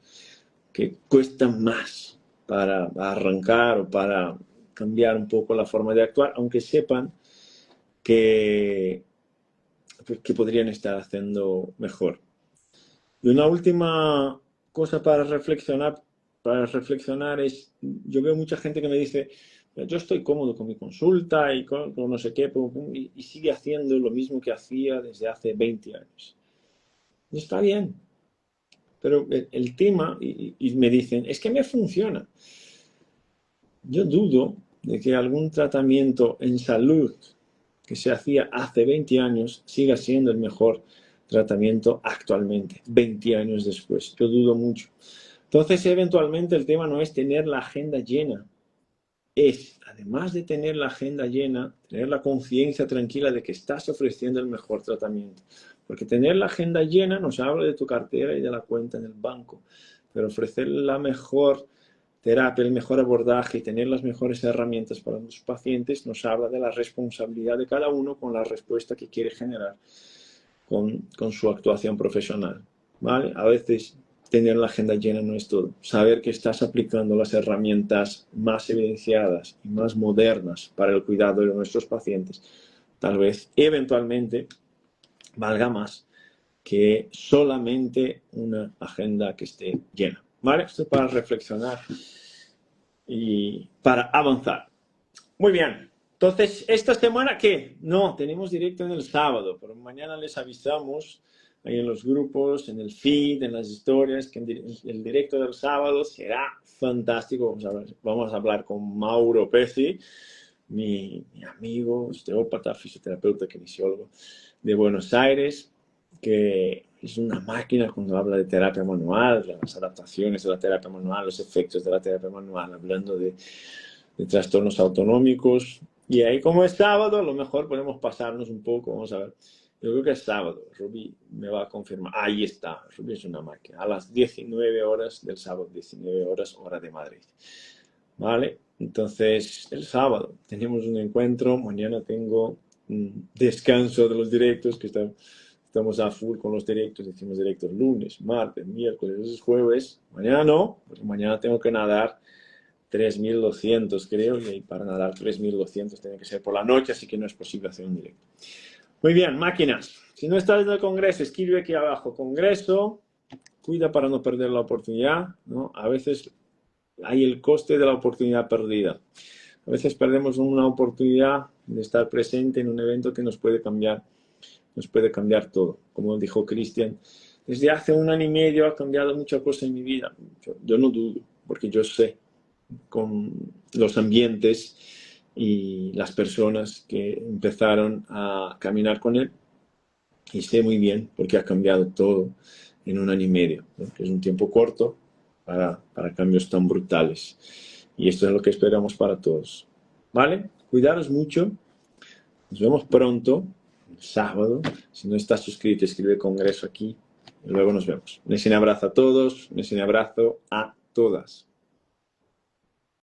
que cuestan más para arrancar o para cambiar un poco la forma de actuar, aunque sepan que podrían estar haciendo mejor. Y una última cosa para reflexionar es, yo veo mucha gente que me dice, yo estoy cómodo con mi consulta y con no sé qué, y sigue haciendo lo mismo que hacía desde hace 20 años. Y está bien, pero el tema, y me dicen, es que me funciona. Yo dudo de que algún tratamiento en salud que se hacía hace 20 años siga siendo el mejor tratamiento actualmente, 20 años después. Yo dudo mucho. Entonces, eventualmente el tema no es tener la agenda llena. Es, además de tener la agenda llena, tener la conciencia tranquila de que estás ofreciendo el mejor tratamiento. Porque tener la agenda llena nos habla de tu cartera y de la cuenta en el banco. Pero ofrecer la mejor terapia, el mejor abordaje y tener las mejores herramientas para los pacientes nos habla de la responsabilidad de cada uno con la respuesta que quiere generar con su actuación profesional, ¿vale? A veces tener la agenda llena no es todo. Saber que estás aplicando las herramientas más evidenciadas y más modernas para el cuidado de nuestros pacientes, tal vez eventualmente valga más que solamente una agenda que esté llena. ¿Vale? Esto es para reflexionar y para avanzar. Muy bien. Entonces, ¿esta semana qué? No, tenemos directo en el sábado, pero mañana les avisamos ahí en los grupos, en el feed, en las historias, que el directo del sábado será fantástico. Vamos a hablar con Mauro Pezzi, mi amigo, osteópata, fisioterapeuta, kinesiólogo de Buenos Aires, que es una máquina cuando habla de terapia manual, de las adaptaciones de la terapia manual, los efectos de la terapia manual, hablando de trastornos autonómicos. Y ahí, como es sábado, a lo mejor podemos pasarnos un poco, vamos a ver. Yo creo que es sábado, Ruby me va a confirmar. Ahí está, Ruby es una máquina. A las 19 horas del sábado, 19 horas, hora de Madrid. ¿Vale? Entonces, el sábado tenemos un encuentro. Mañana tengo un descanso de los directos, que estamos a full con los directos. Hicimos directos lunes, martes, miércoles, jueves. Mañana no, porque mañana tengo que nadar 3.200 creo, y para nadar 3.200 tiene que ser por la noche, así que no es posible hacer un directo. Muy bien, máquinas. Si no estás en el congreso, escribe aquí abajo, congreso, cuida para no perder la oportunidad, ¿no? A veces hay el coste de la oportunidad perdida. A veces perdemos una oportunidad de estar presente en un evento que nos puede cambiar todo. Como dijo Cristian, desde hace 1 año y medio ha cambiado muchas cosas en mi vida. Yo no dudo, porque yo sé con los ambientes y las personas que empezaron a caminar con él, y sé muy bien porque ha cambiado todo en 1 año y medio, ¿no? Que es un tiempo corto para cambios tan brutales, y esto es lo que esperamos para todos. ¿Vale? Cuidaros mucho, nos vemos pronto sábado. Si no estás suscrito, escribe congreso aquí y luego nos vemos. Un abrazo a todos, un abrazo a todas.